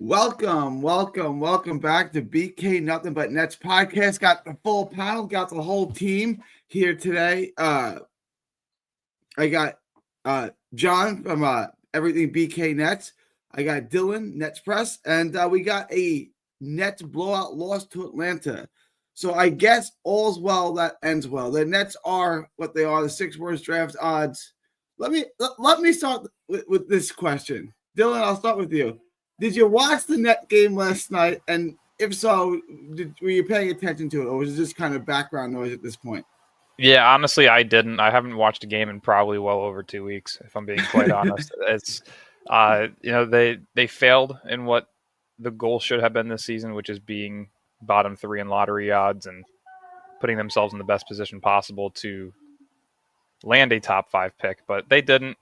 Welcome back to BK Nothing But Nets podcast. Got the full panel, got the whole team here today. I got John from Everything BK Nets. I got Dylan, Nets Press, and we got a Nets blowout loss to Atlanta. So I guess all's well that ends well. The Nets are what they are, the sixth worst draft odds. Let me start with this question. Dylan, I'll start with you. Did you watch the Net game last night? And if so, were you paying attention to it, or was it just kind of background noise at this point? Yeah, honestly, I didn't. I haven't watched a game in probably well over 2 weeks, if I'm being quite honest. It's, they failed in what the goal should have been this season, which is being bottom three in lottery odds and putting themselves in the best position possible to land a top 5 pick. But they didn't.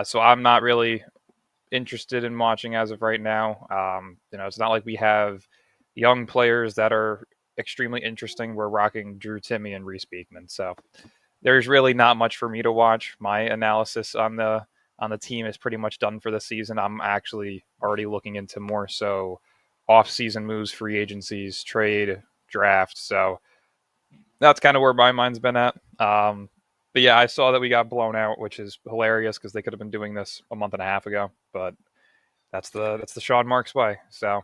So I'm not really interested in watching as of right now. It's not like we have young players that are extremely interesting. We're rocking Drew Timmy and Reese Beekman, so there's really not much for me to watch. My analysis on the team is pretty much done for the season. I'm actually already looking into more so off-season moves, free agencies, trade, draft. So that's kind of where my mind's been at. But yeah, I saw that we got blown out, which is hilarious because they could have been doing this a month and a half ago. But that's the Sean Marks way. So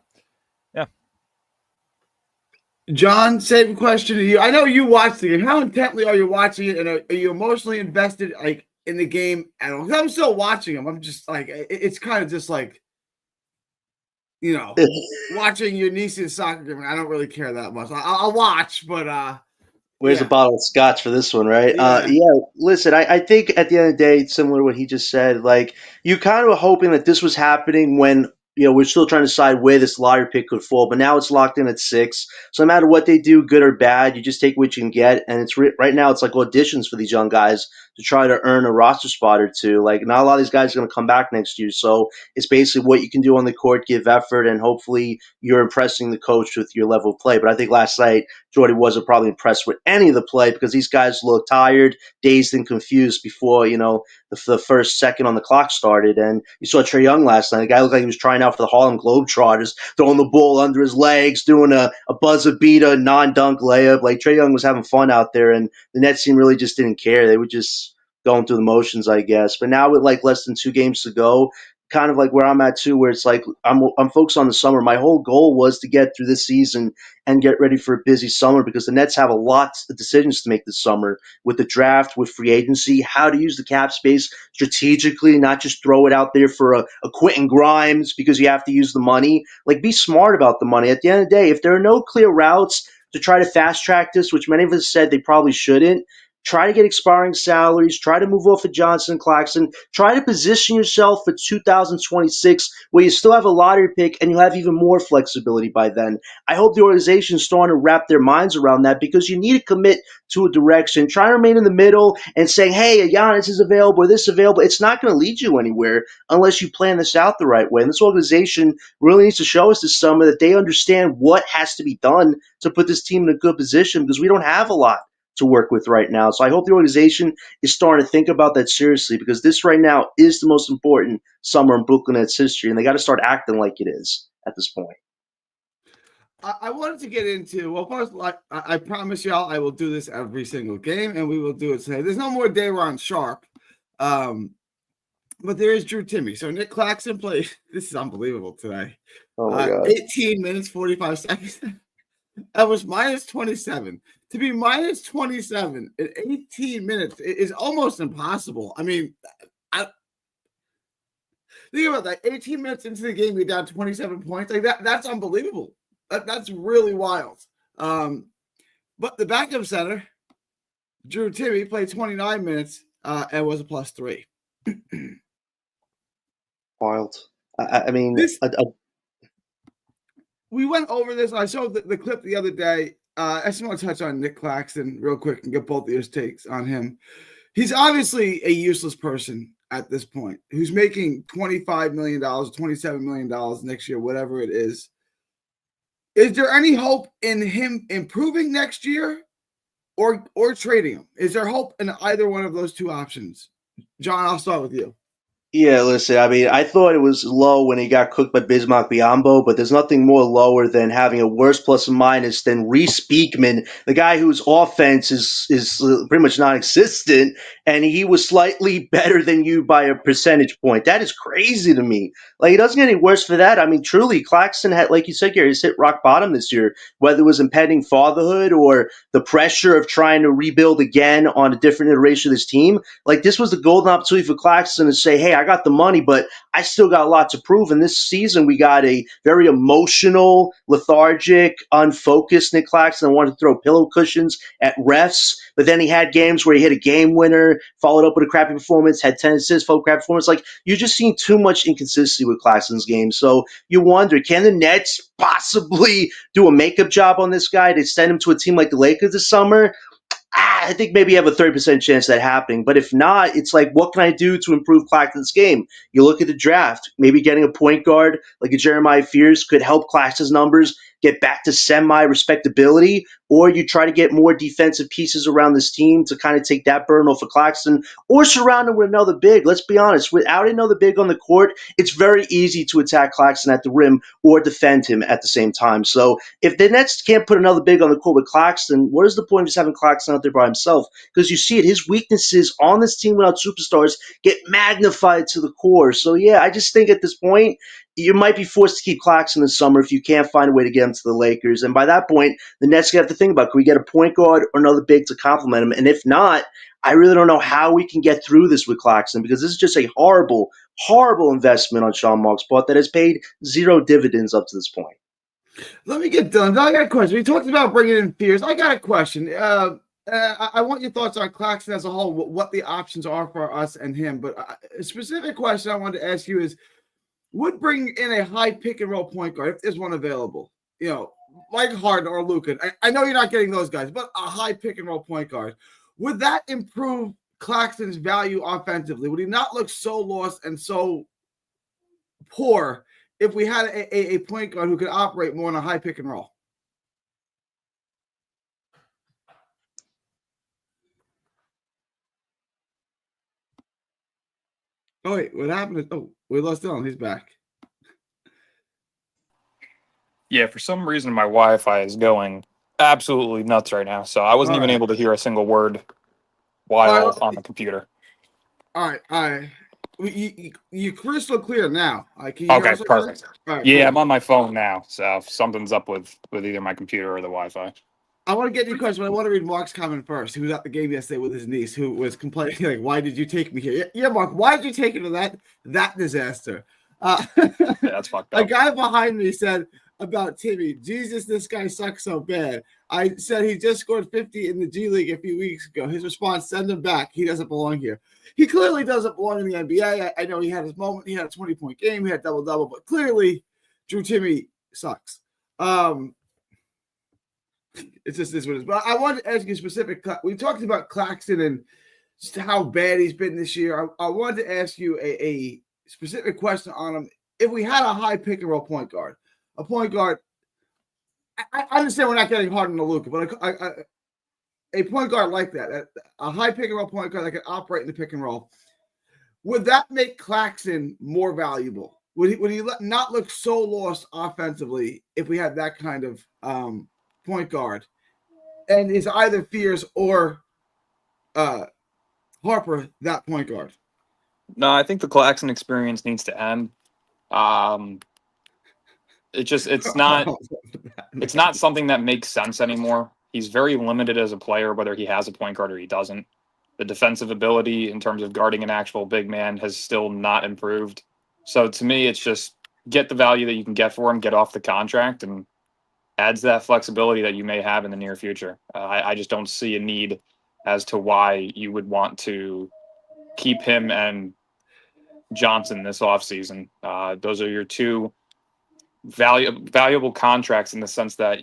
yeah. John, same question to you. I know you watched the game. How intently are you watching it, and are you emotionally invested like in the game at all? I'm still watching them. I'm just like, it's kind of just like, watching your niece's soccer game. I don't really care that much. I'll watch, but where's a bottle of scotch for this one, right? Listen, I think at the end of the day, it's similar to what he just said. Like, you kind of were hoping that this was happening when, we're still trying to decide where this lottery pick could fall. But now it's locked in at 6. So no matter what they do, good or bad, you just take what you can get. And it's right now it's like auditions for these young guys to try to earn a roster spot or two. Like, not a lot of these guys are going to come back next year. So it's basically what you can do on the court, give effort, and hopefully you're impressing the coach with your level of play. But I think last night, Jordy wasn't probably impressed with any of the play because these guys looked tired, dazed, and confused before, the first second on the clock started. And you saw Trae Young last night. The guy looked like he was trying out for the Harlem Globetrotters, throwing the ball under his legs, doing a buzzer beater, non-dunk layup. Like, Trae Young was having fun out there, and the Nets team really just didn't care. They were just going through the motions, I guess. But now with like less than 2 games to go, kind of like where I'm at too, where it's like I'm focused on the summer. My whole goal was to get through this season and get ready for a busy summer because the Nets have a lot of decisions to make this summer with the draft, with free agency, how to use the cap space strategically, not just throw it out there for a Quentin Grimes because you have to use the money. Like, be smart about the money. At the end of the day, if there are no clear routes to try to fast track this, which many of us said they probably shouldn't, try to get expiring salaries, try to move off of Johnson and Claxton, try to position yourself for 2026 where you still have a lottery pick and you'll have even more flexibility by then. I hope the organization is starting to wrap their minds around that because you need to commit to a direction. Try to remain in the middle and saying, hey, Giannis is available or this is available. It's not going to lead you anywhere unless you plan this out the right way. And this organization really needs to show us this summer that they understand what has to be done to put this team in a good position because we don't have a lot to work with right now. So I hope the organization is starting to think about that seriously because this right now is the most important summer in Brooklyn Nets history, and they got to start acting like it is at this point. I wanted to get into, well, first, I promise y'all I will do this every single game, and we will do it today. There's no more Day'Ron Sharp, but there is Drew Timmy. So Nick Claxton played, this is unbelievable today. Oh my God. 18 minutes, 45 seconds. That was minus 27. To be minus 27 in 18 minutes is almost impossible. I mean, think about that. 18 minutes into the game, we're down 27 points. Like that's unbelievable. That's really wild. But the backup center, Drew Timmy, played 29 minutes and was a +3. Wild. I mean, we went over this. I saw the clip the other day. I just want to touch on Nick Claxton real quick and get both of your takes on him. He's obviously a useless person at this point who's making $25 million, $27 million next year, whatever it is. Is there any hope in him improving next year or trading him? Is there hope in either one of those two options? John, I'll start with you. Yeah, listen, I mean, I thought it was low when he got cooked by Bismarck Biombo, but there's nothing more lower than having a worse plus or minus than Reese Beekman, the guy whose offense is pretty much non-existent, and he was slightly better than you by a percentage point. That is crazy to me. Like, it doesn't get any worse for that. I mean, truly, Claxton had, like you said, Gary, he's hit rock bottom this year, whether it was impending fatherhood or the pressure of trying to rebuild again on a different iteration of this team. Like, this was the golden opportunity for Claxton to say, hey, I got the money, but I still got a lot to prove. And this season, we got a very emotional, lethargic, unfocused Nick Claxton. I wanted to throw pillow cushions at refs, but then he had games where he hit a game winner, followed up with a crappy performance, had 10 assists, followed crappy performance. Like, you're just seeing too much inconsistency with Claxton's game. So you wonder, can the Nets possibly do a makeup job on this guy to send him to a team like the Lakers this summer? I think maybe you have a 30% chance of that happening. But if not, it's like, what can I do to improve Claxton's game? You look at the draft, maybe getting a point guard like a Jeremiah Fears could help Claxton's numbers get back to semi-respectability, or you try to get more defensive pieces around this team to kind of take that burden off of Claxton, or surround him with another big. Let's be honest, without another big on the court, it's very easy to attack Claxton at the rim or defend him at the same time. So if the Nets can't put another big on the court with Claxton, what is the point of just having Claxton out there by himself? Because you see it, his weaknesses on this team without superstars get magnified to the core. So yeah, I just think at this point, you might be forced to keep Claxton this summer if you can't find a way to get him to the Lakers. And by that point, the Nets have to think about, can we get a point guard or another big to complement him? And if not, I really don't know how we can get through this with Claxton, because this is just a horrible, horrible investment on Sean Mark's part that has paid zero dividends up to this point. Let me get done. I got a question. We talked about bringing in Fears. I got a question. I want your thoughts on Claxton as a whole, what the options are for us and him. But a specific question I wanted to ask you is, would bring in a high pick and roll point guard if there's one available, like Harden or Luka. I know you're not getting those guys, but a high pick and roll point guard. Would that improve Claxton's value offensively? Would he not look so lost and so poor if we had a point guard who could operate more on a high pick and roll? Oh, wait, what happened? We lost Dylan. He's back. Yeah, for some reason my Wi-Fi is going absolutely nuts right now, so I wasn't even able to hear a single word while on the computer. All right. You crystal clear now. Can you okay, perfect. Right, yeah, cool. I'm on my phone now, so something's up with either my computer or the Wi-Fi. I want to get your question, but I want to read Mark's comment first. He was at the game yesterday with his niece, who was complaining, like, "Why did you take me here?" Yeah, Mark, why did you take me to that disaster? Yeah, that's fucked up. A guy behind me said about Timmy, Jesus, this guy sucks so bad. I said he just scored 50 in the G League a few weeks ago. His response, send him back. He doesn't belong here. He clearly doesn't belong in the NBA. I know he had his moment. He had a 20-point game. He had double-double, but clearly Drew Timmy sucks. It's just this what it is. But I wanted to ask you specific. We talked about Claxton and just how bad he's been this year. I wanted to ask you a specific question on him. If we had a high pick and roll point guard, a point guard, I understand we're not getting Harden to Luka, but a point guard like that, a high pick and roll point guard that can operate in the pick and roll, would that make Claxton more valuable? Would he not look so lost offensively if we had that kind of point guard? And is either Fears or Harper that point guard? No, I think the Claxton experience needs to end. It's not something that makes sense anymore. He's very limited as a player, whether he has a point guard or he doesn't. The defensive ability in terms of guarding an actual big man has still not improved. So to me, it's just get the value that you can get for him, get off the contract, and adds that flexibility that you may have in the near future. I just don't see a need as to why you would want to keep him and Johnson this offseason. Those are your two valuable contracts in the sense that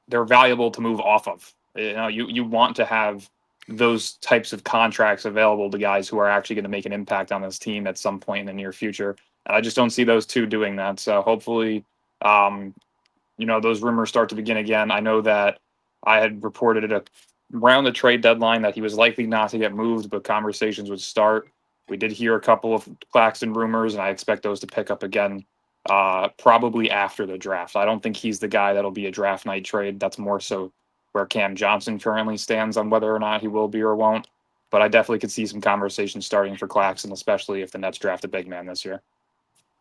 they're valuable to move off of. You want to have those types of contracts available to guys who are actually going to make an impact on this team at some point in the near future. And I just don't see those two doing that. So hopefully, those rumors start to begin again. I know that I had reported it around the trade deadline that he was likely not to get moved, but conversations would start We did hear a couple of Claxton rumors, and I expect those to pick up again probably after the draft. I don't think he's the guy that'll be a draft night trade. That's more so where Cam Johnson currently stands on whether or not he will be or won't. But I definitely could see some conversation starting for Claxton, especially if the Nets draft a big man this year.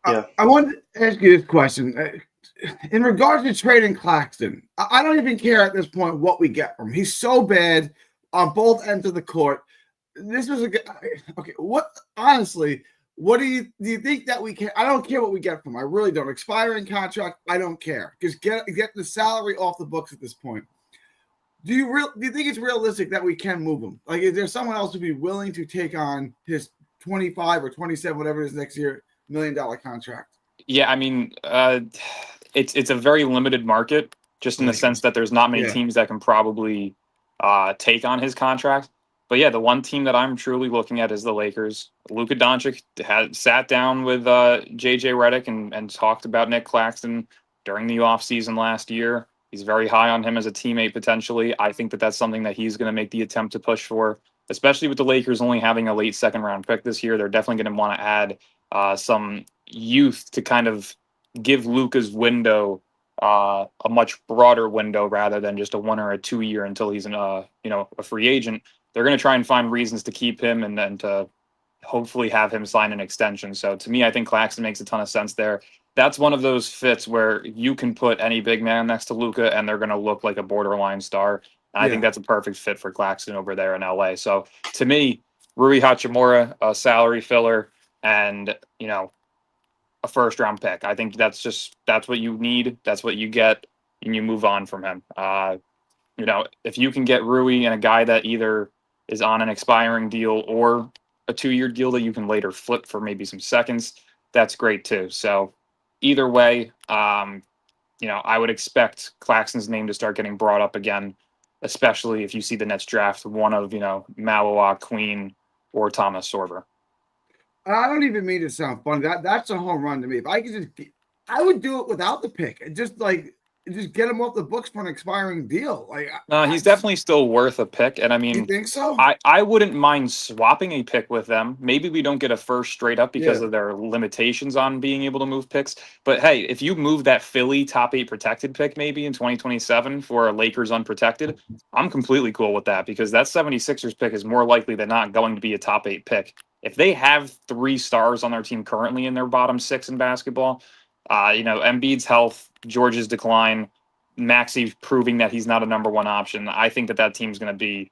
Yeah. I wanted to ask you this question. In regards to trading Claxton, I don't even care at this point what we get from him. He's so bad on both ends of the court. This was okay. What honestly, what do you think that we can? I don't care what we get from him. I really don't. Expiring contract, I don't care. Just get the salary off the books at this point. Do you think it's realistic that we can move him? Like, is there someone else who'd be willing to take on his 25 or 27, whatever it is next year, $1 million contract? Yeah, I mean, it's a very limited market, just in the sense that there's not many teams that can probably take on his contract. But yeah, the one team that I'm truly looking at is the Lakers. Luka Doncic had sat down with JJ Redick and talked about Nick Claxton during the offseason last year. He's very high on him as a teammate potentially. I think that that's something that he's going to make the attempt to push for, especially with the Lakers only having a late second-round pick this year. They're definitely going to want to add some youth to kind of give Luka's window a much broader window rather than just a 1 or a 2 year until he's a free agent. They're going to try and find reasons to keep him and then to hopefully have him sign an extension. So to me, I think Claxton makes a ton of sense there. That's one of those fits where you can put any big man next to Luka and they're going to look like a borderline star. And I think that's a perfect fit for Claxton over there in LA. So to me, Rui Hachimura, a salary filler, and a first round pick. I think that's what you need. That's what you get, and you move on from him. If you can get Rui and a guy that either is on an expiring deal or a 2-year deal that you can later flip for maybe some seconds, that's great too. So either way, I would expect Claxton's name to start getting brought up again, especially if you see the Nets draft one of, Maua, Queen, or Thomas Sorber. I don't even mean to sound funny. That's a home run to me. If I could I would do it without the pick. Just get him off the books for an expiring deal. He's definitely still worth a pick. And I mean, you think so? I wouldn't mind swapping a pick with them. Maybe we don't get a first straight up because of their limitations on being able to move picks. But hey, if you move that Philly top 8 protected pick maybe in 2027 for a Lakers unprotected, I'm completely cool with that because that 76ers pick is more likely than not going to be a top 8 pick. If they have 3 stars on their team currently in their bottom 6 in basketball, Embiid's health, George's decline, Maxey proving that he's not a number 1 option, I think that team's going to be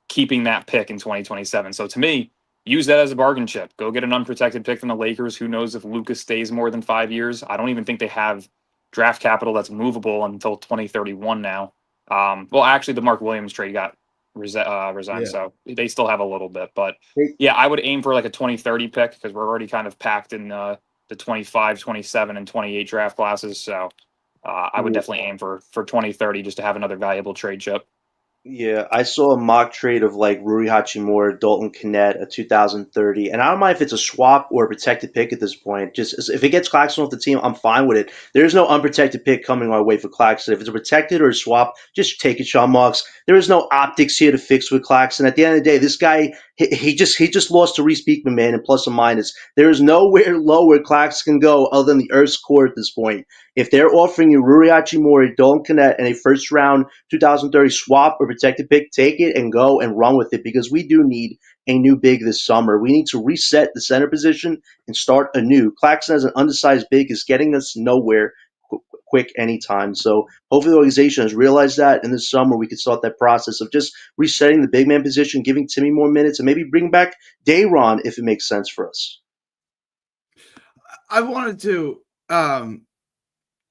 keeping that pick in 2027. So to me, use that as a bargain chip. Go get an unprotected pick from the Lakers. Who knows if Lucas stays more than 5 years? I don't even think they have draft capital that's movable until 2031 now. Well, actually, the Mark Williams trade got resigned, so they still have a little bit. But yeah, I would aim for like a 2030 pick because we're already kind of packed in the 25, 27, and 28 draft classes. So I would definitely aim for 2030 just to have another valuable trade chip. Yeah, I saw a mock trade of like Rui Hachimura, Dalton Knecht, a 2030, and I don't mind if it's a swap or a protected pick at this point. Just if it gets Claxton off the team, I'm fine with it. There's no unprotected pick coming our way for Claxton. If it's a protected or a swap, just take it, Sean Marks. There is no optics here to fix with Claxton. At the end of the day, this guy he just lost to Reese Beekman, man, in plus or minus. There is nowhere lower Claxton can go other than the Earth's core at this point. If they're offering you Rui Hachimura, Dalton Knecht, and a first round 2030 swap or protected pick, take it and go and run with it because we do need a new big this summer. We need to reset the center position and start anew. Claxton as an undersized big is getting us nowhere quick anytime. So hopefully the organization has realized that in this summer we could start that process of just resetting the big man position, giving Timmy more minutes, and maybe bring back Day'Ron if it makes sense for us. I wanted to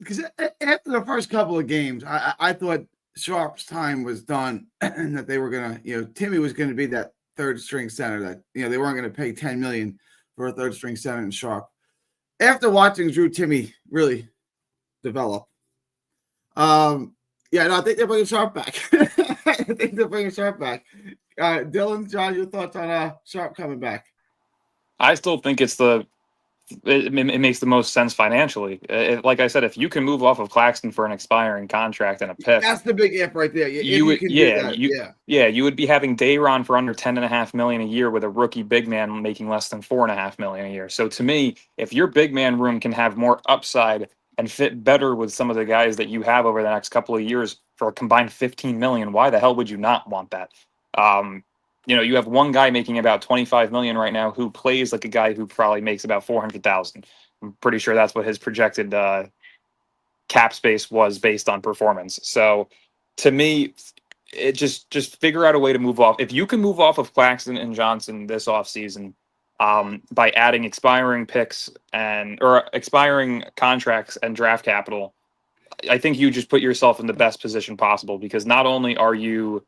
because after the first couple of games, I thought Sharp's time was done and that they were going to, Timmy was going to be that third string center that, they weren't going to pay $10 million for a third string center in Sharp. After watching Timmy really develop, I think they're bringing Sharp back. Dylan, John, your thoughts on Sharp coming back? I still think it's the it makes the most sense financially. Like I said, if you can move off of Claxton for an expiring contract and a pick, That's the big if right there. If you would, can do that, you would be having Dayron for under $10.5 million a year with a rookie big man making less than $4.5 million a year. So to me, if your big man room can have more upside and fit better with some of the guys that you have over the next couple of years for a combined $15 million, why the hell would you not want that? You have one guy making about $25 million right now who plays like a guy who probably makes about $400,000. I'm pretty sure that's what his projected cap space was based on performance. So to me, it just figure out a way to move off. If you can move off of Claxton and Johnson this offseason by adding expiring picks or expiring contracts and draft capital, I think you just put yourself in the best position possible, because not only are you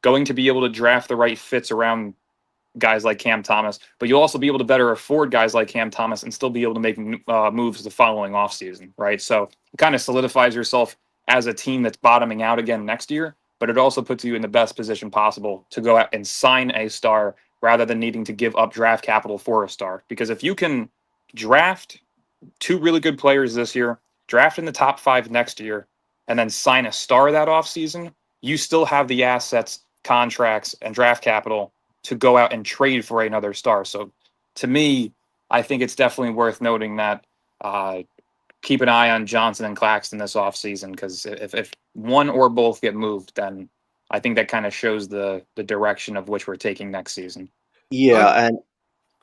going to be able to draft the right fits around guys like Cam Thomas, but you'll also be able to better afford guys like Cam Thomas and still be able to make moves the following offseason, right? So it kind of solidifies yourself as a team that's bottoming out again next year, but it also puts you in the best position possible to go out and sign a star rather than needing to give up draft capital for a star. Because if you can draft two really good players this year, draft in the top 5 next year, and then sign a star that offseason, you still have the assets, contracts, and draft capital to go out and trade for another star. So to me, I think it's definitely worth noting that keep an eye on Johnson and Claxton this offseason, because if one or both get moved, then I think that kind of shows the direction of which we're taking next season. Yeah, and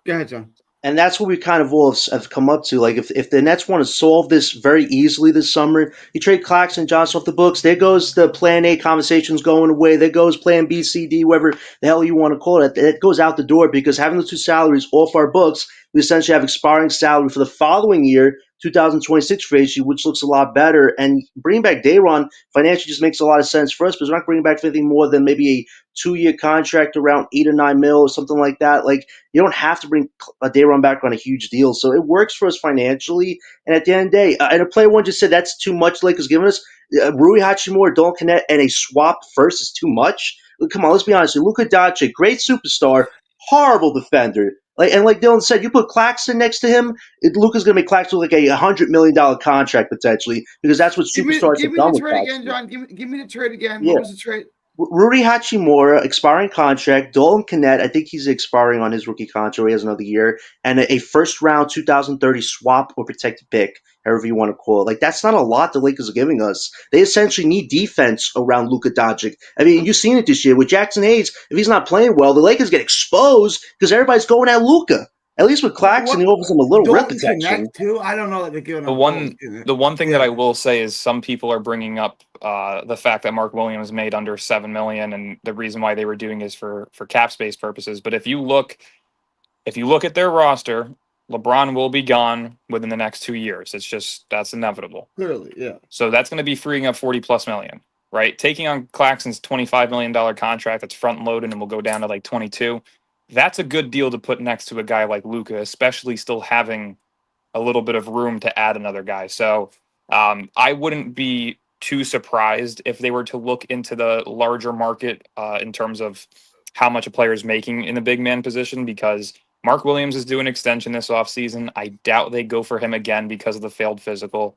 go ahead, John. And that's what we kind of all have come up to. Like, if the Nets want to solve this very easily this summer, you trade Claxton and Johnson off the books. There goes the Plan A conversations going away. There goes Plan B, C, D, whatever the hell you want to call it. It goes out the door, because having those two salaries off our books, we essentially have expiring salary for the following year, 2026 free agency, which looks a lot better. And bringing back Dayron financially just makes a lot of sense for us, because we're not bringing back anything more than maybe a 2-year contract around 8 or 9 mil or something like that. Like, you don't have to bring a Dayron back on a huge deal. So it works for us financially. And at the end of the day, and a player one just said that's too much Lakers giving us. Rui Hachimura, Dolan Kennett, and a swap first is too much. Come on, let's be honest. Luka Doncic, great superstar, horrible defender. Like Dylan said, you put Claxton next to him, Luka's going to make Claxton like a $100 million contract potentially, because that's what superstars have done with Claxton. Give me the trade again, John. Give me the trade again. Yeah. What was the trade? Rui Hachimura, expiring contract. Dolan Kennett, I think he's expiring on his rookie contract. He has another year. And a first-round 2030 swap or protected pick, however you want to call it. Like, that's not a lot the Lakers are giving us. They essentially need defense around Luka Doncic. I mean, you've seen it this year. With Jackson Hayes, if he's not playing well, the Lakers get exposed because everybody's going at Luka. At least with Claxton, he offers him a little rim protection. Too? I don't know that they're giving the one thing that I will say is some people are bringing up the fact that Mark Williams made under $7 million, and the reason why they were doing is for cap space purposes. But if you look at their roster, LeBron will be gone within the next 2 years. That's inevitable. Clearly, yeah. So that's going to be freeing up $40+ million, right? Taking on Claxton's $25 million contract that's front loaded and will go down to like 22. That's a good deal to put next to a guy like Luka, especially still having a little bit of room to add another guy. So I wouldn't be too surprised if they were to look into the larger market in terms of how much a player is making in the big man position, because Mark Williams is doing an extension this offseason. I doubt they go for him again because of the failed physical.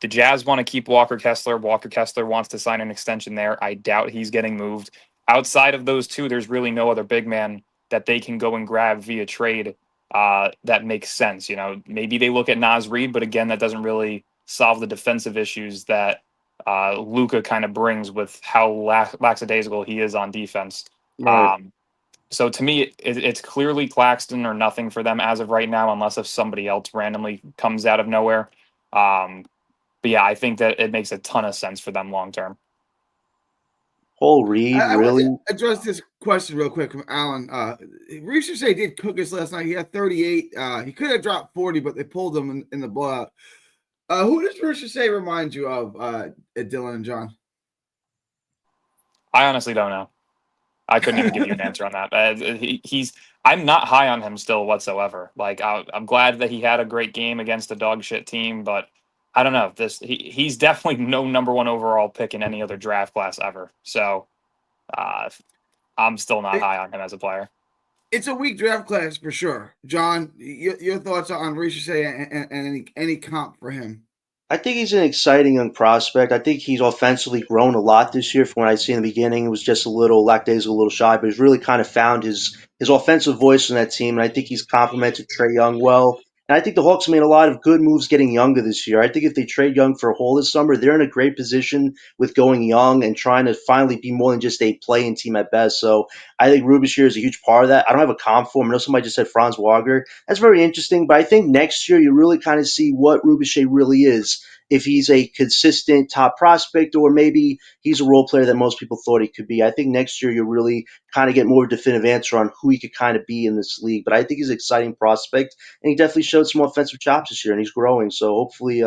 The Jazz want to keep Walker Kessler. Walker Kessler wants to sign an extension there. I doubt he's getting moved. Outside of those two, there's really no other big man that they can go and grab via trade that makes sense. Maybe they look at Naz Reid, but again, that doesn't really solve the defensive issues that Luka kind of brings with how lackadaisical he is on defense. Right. So to me, it's clearly Claxton or nothing for them as of right now, unless if somebody else randomly comes out of nowhere. But yeah, I think that it makes a ton of sense for them long term. Paul Reed, really? I want to address this question real quick from Alan. Ricochet did cook us last night. He had 38. He could have dropped 40, but they pulled him in the blowout. Who does Ricochet remind you of, Dylan and John? I honestly don't know. I couldn't even give you an answer on that. I'm not high on him still whatsoever. Like, I'm glad that he had a great game against a dog shit team, but I don't know. He's definitely no number 1 overall pick in any other draft class ever. So I'm still not high on him as a player. it's a weak draft class for sure. John, your thoughts on Ricochet and any comp for him? I think he's an exciting young prospect. I think he's offensively grown a lot this year from what I see in the beginning. It was just a little lackadaisical, a little shy, but he's really kind of found his offensive voice in that team, and I think he's complemented Trey Young well. And I think the Hawks made a lot of good moves getting younger this year. I think if they trade Young for a haul this summer, they're in a great position with going young and trying to finally be more than just a playing team at best. So I think Rubishir is a huge part of that. I don't have a comp for him. I know somebody just said Franz Wagner. That's very interesting, but I think next year you really kind of see what Rubishir really is, if he's a consistent top prospect or maybe he's a role player that most people thought he could be. I think next year you'll really kind of get more definitive answer on who he could kind of be in this league. But I think he's an exciting prospect, and he definitely showed some offensive chops this year, and he's growing. So hopefully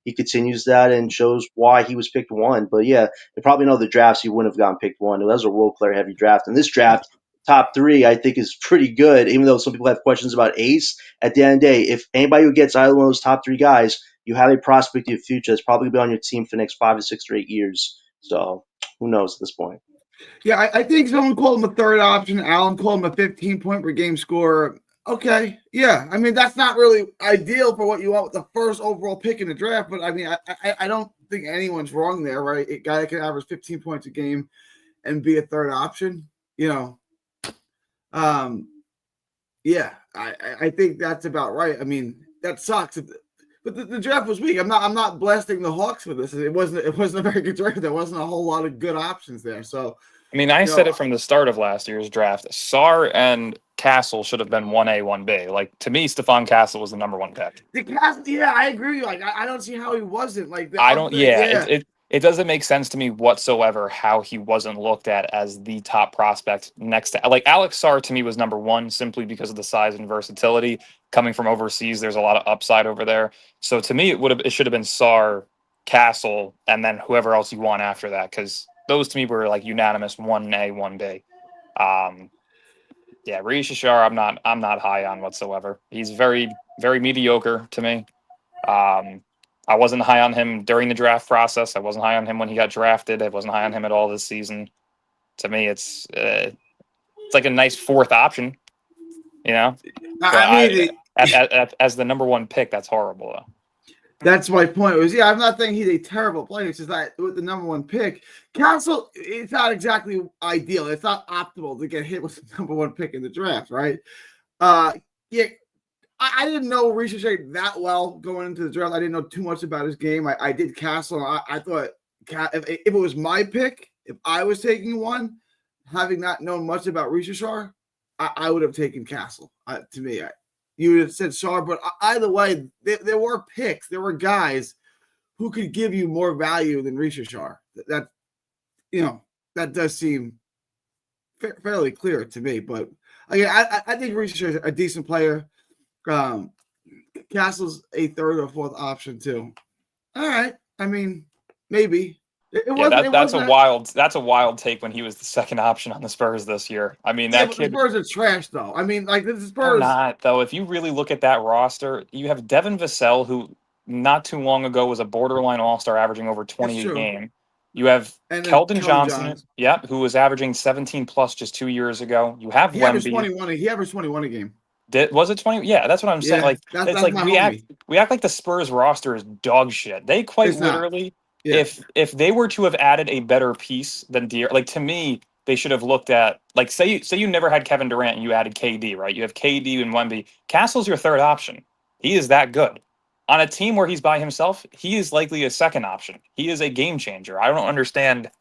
he continues that and shows why he was picked one. But yeah, in probably in other drafts he wouldn't have gotten picked one. It was a role player heavy draft. And this draft, top three, I think is pretty good, even though some people have questions about ace. At the end of the day, if anybody who gets either one of those top three guys, you have a prospect of your future that's probably be on your team for the next 5 to 6 or 8 years. So who knows at this point? Yeah, I think someone called him a third option. Alan called him a 15-point per game scorer. Okay, yeah. I mean, that's not really ideal for what you want with the first overall pick in the draft, but I mean, I don't think anyone's wrong there, right? A guy that can average 15 points a game and be a third option, yeah, I think that's about right. I mean, that sucks. But the draft was weak. I'm not blasting the Hawks for this. It wasn't a very good draft. There wasn't a whole lot of good options there. So I mean, I said it from the start of last year's draft. Sarr and Castle should have been 1A, 1B. Like, to me, Stephon Castle was the number one pick. Yeah, I agree with you. Like, I don't see how he wasn't. Like, It doesn't make sense to me whatsoever how he wasn't looked at as the top prospect next to, like, Alex Sarr to me was number one simply because of the size and versatility. Coming from overseas, there's a lot of upside over there. So to me, it should have been Sarr, Castle, and then whoever else you want after that, because those to me were like unanimous 1A, 1B. Yeah, Rishashar, I'm not high on whatsoever. He's very, very mediocre to me. I wasn't high on him during the draft process. I wasn't high on him when he got drafted. I wasn't high on him at all this season. To me, it's like a nice fourth option, as the number one pick, that's horrible, though. That's my point. I'm not saying he's a terrible player. It's just that with the number one pick, Castle, it's not exactly ideal. It's not optimal to get hit with the number one pick in the draft, right? Yeah, I didn't know Ricochet that well going into the draft. I didn't know too much about his game. I did Castle. I thought if it was my pick, if I was taking one, having not known much about Ricochet, I would have taken Castle. To me, you would have said Sarr, but either way, there were picks. There were guys who could give you more value than Ricochet. That does seem fairly clear to me. But again, I think Ricochet is a decent player. Castle's a third or fourth option too. All right. I mean, maybe. That's a wild take when he was the second option on the Spurs this year. I mean, that kid. The Spurs are trash, though. I mean, like the Spurs. They're not, though. If you really look at that roster, you have Devin Vassell, who not too long ago was a borderline All-Star, averaging over 20 a game. You have Keldon Johnson, who was averaging 17 plus just 2 years ago. You have Wemby. He averaged 21 a game. Was it 20? Yeah, that's what I'm saying. Like, it's like we act like the Spurs roster is dog shit. They quite literally. Yeah. If they were to have added a better piece than like, to me, they should have looked at, like, say you never had Kevin Durant and you added KD, right? You have KD and Wemby. Castle's your third option. He is that good. On a team where he's by himself, he is likely a second option. He is a game changer. I don't understand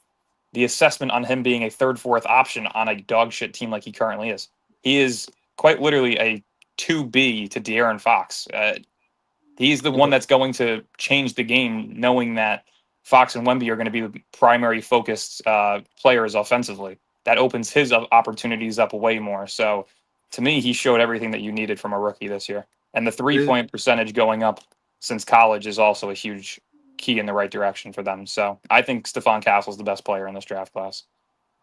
the assessment on him being a third, fourth option on a dog shit team like he currently is. He is quite literally a 2B to De'Aaron Fox. He's the one that's going to change the game, knowing that Fox and Wemby are going to be the primary focused players offensively. That opens his opportunities up way more. So, to me, he showed everything that you needed from a rookie this year. And the 3-point percentage going up since college is also a huge key in the right direction for them. So, I think Stephon Castle's the best player in this draft class.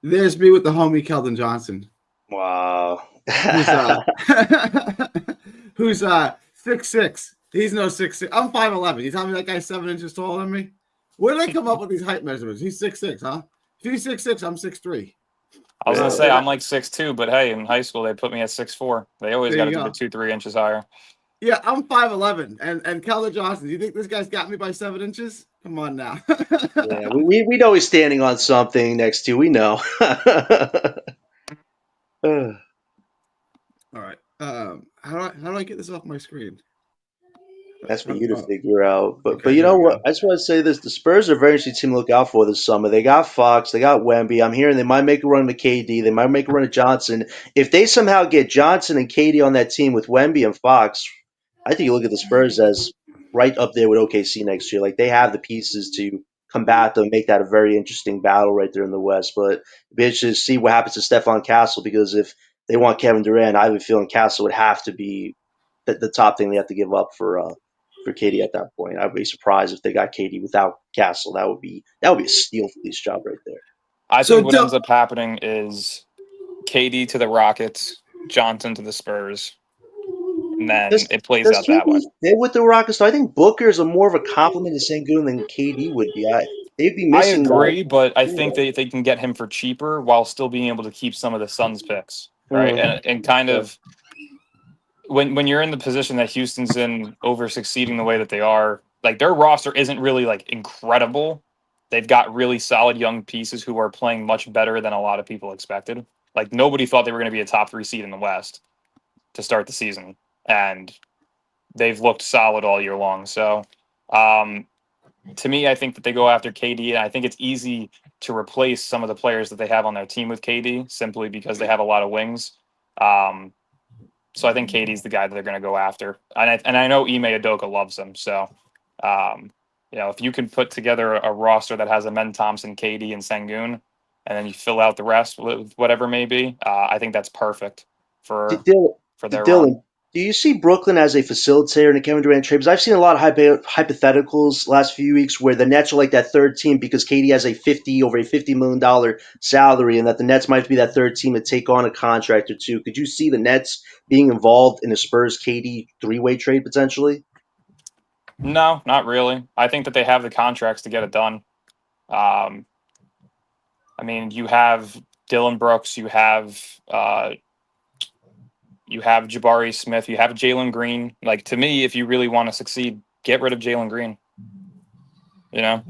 There's me with the homie Keldon Johnson. Wow. Who's 6'6". He's no 6'6". I'm 5'11". You tell me that guy's 7 inches taller than me? Where did I come up with these height measurements? He's 6'6", huh? If he's 6'6", I'm 6'3". I was gonna say I'm like 6'2", but hey, in high school they put me at 6'4". They always got to do the 2-3 inches higher. Yeah, I'm 5'11", and Keller Johnson. Do you think this guy's got me by 7 inches? Come on now. Yeah, we know he's standing on something next to. We know. All right. How do I get this off my screen? That's for you to figure out. But Okay, you here know we what? go. I just want to say this: the Spurs are a very interesting team to look out for this summer. They got Fox, they got Wemby. I'm hearing they might make a run to KD. They might make a run to Johnson. If they somehow get Johnson and KD on that team with Wemby and Fox, I think you look at the Spurs as right up there with OKC next year. Like they have the pieces to combat them, make that a very interesting battle right there in the West. But it'd be interesting to see what happens to Stephon Castle because if they want Kevin Durant, I have a feeling Castle would have to be the top thing they have to give up for KD at that point. I'd be surprised if they got KD without Castle. That would be a steal for this job right there. I think what ends up happening is KD to the Rockets, Johnson to the Spurs, and then it plays out that way. KD fit with the Rockets? So I think Booker's a more of a compliment to Sengun than KD would be. They'd be I missing that. agree, but I think they can get him for cheaper while still being able to keep some of the Suns picks, right? And kind of when you're in the position that Houston's in, over succeeding the way that they are, like their roster isn't really like incredible. They've got really solid young pieces who are playing much better than a lot of people expected. Like nobody thought they were going to be a top 3 seed in the West to start the season, and they've looked solid all year long. So, to me, I think that they go after KD, and I think it's easy to replace some of the players that they have on their team with KD simply because they have a lot of wings. So I think KD's the guy that they're going to go after, and I know Ime Udoka loves him. So, if you can put together a roster that has Amen Thompson, KD, and Sengun, and then you fill out the rest with whatever may be, I think that's perfect for their run. Dylan, do you see Brooklyn as a facilitator in the Kevin Durant trade? Because I've seen a lot of hypotheticals last few weeks where the Nets are like that third team because KD has over a $50 million salary, and that the Nets might be that third team to take on a contract or two. Could you see the Nets being involved in a Spurs KD 3-way trade potentially? No, not really. I think that they have the contracts to get it done. I mean, you have Dylan Brooks, you have Jabari Smith, you have Jalen Green. Like to me, if you really want to succeed, get rid of Jalen Green.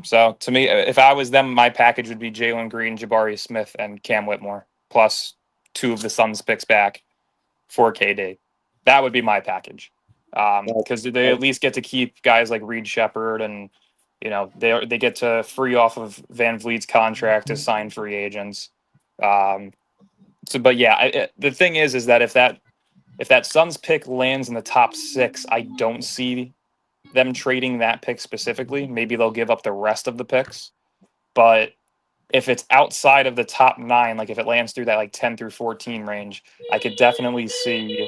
So to me, if I was them, my package would be Jalen Green, Jabari Smith, and Cam Whitmore, plus 2 of the Suns picks back for KD. That would be my package. Because they at least get to keep guys like Reed Shepherd, and they get to free off of Van Vliet's contract to sign free agents. The thing is that if that Suns pick lands in the top 6, I don't see them trading that pick specifically. Maybe they'll give up the rest of the picks, but if it's outside of the top 9, like if it lands through that like 10 through 14 range, I could definitely see.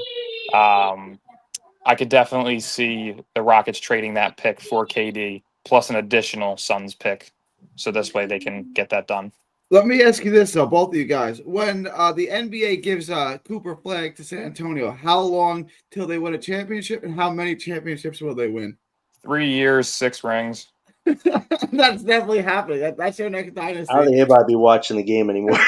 I could definitely see the Rockets trading that pick for KD plus an additional Suns pick, so this way they can get that done. Let me ask you this, though, both of you guys. When the NBA gives Cooper Flag to San Antonio, how long till they win a championship, and how many championships will they win? 3 years, 6 rings. That's definitely happening. That's your next dynasty. I don't think anybody be watching the game anymore.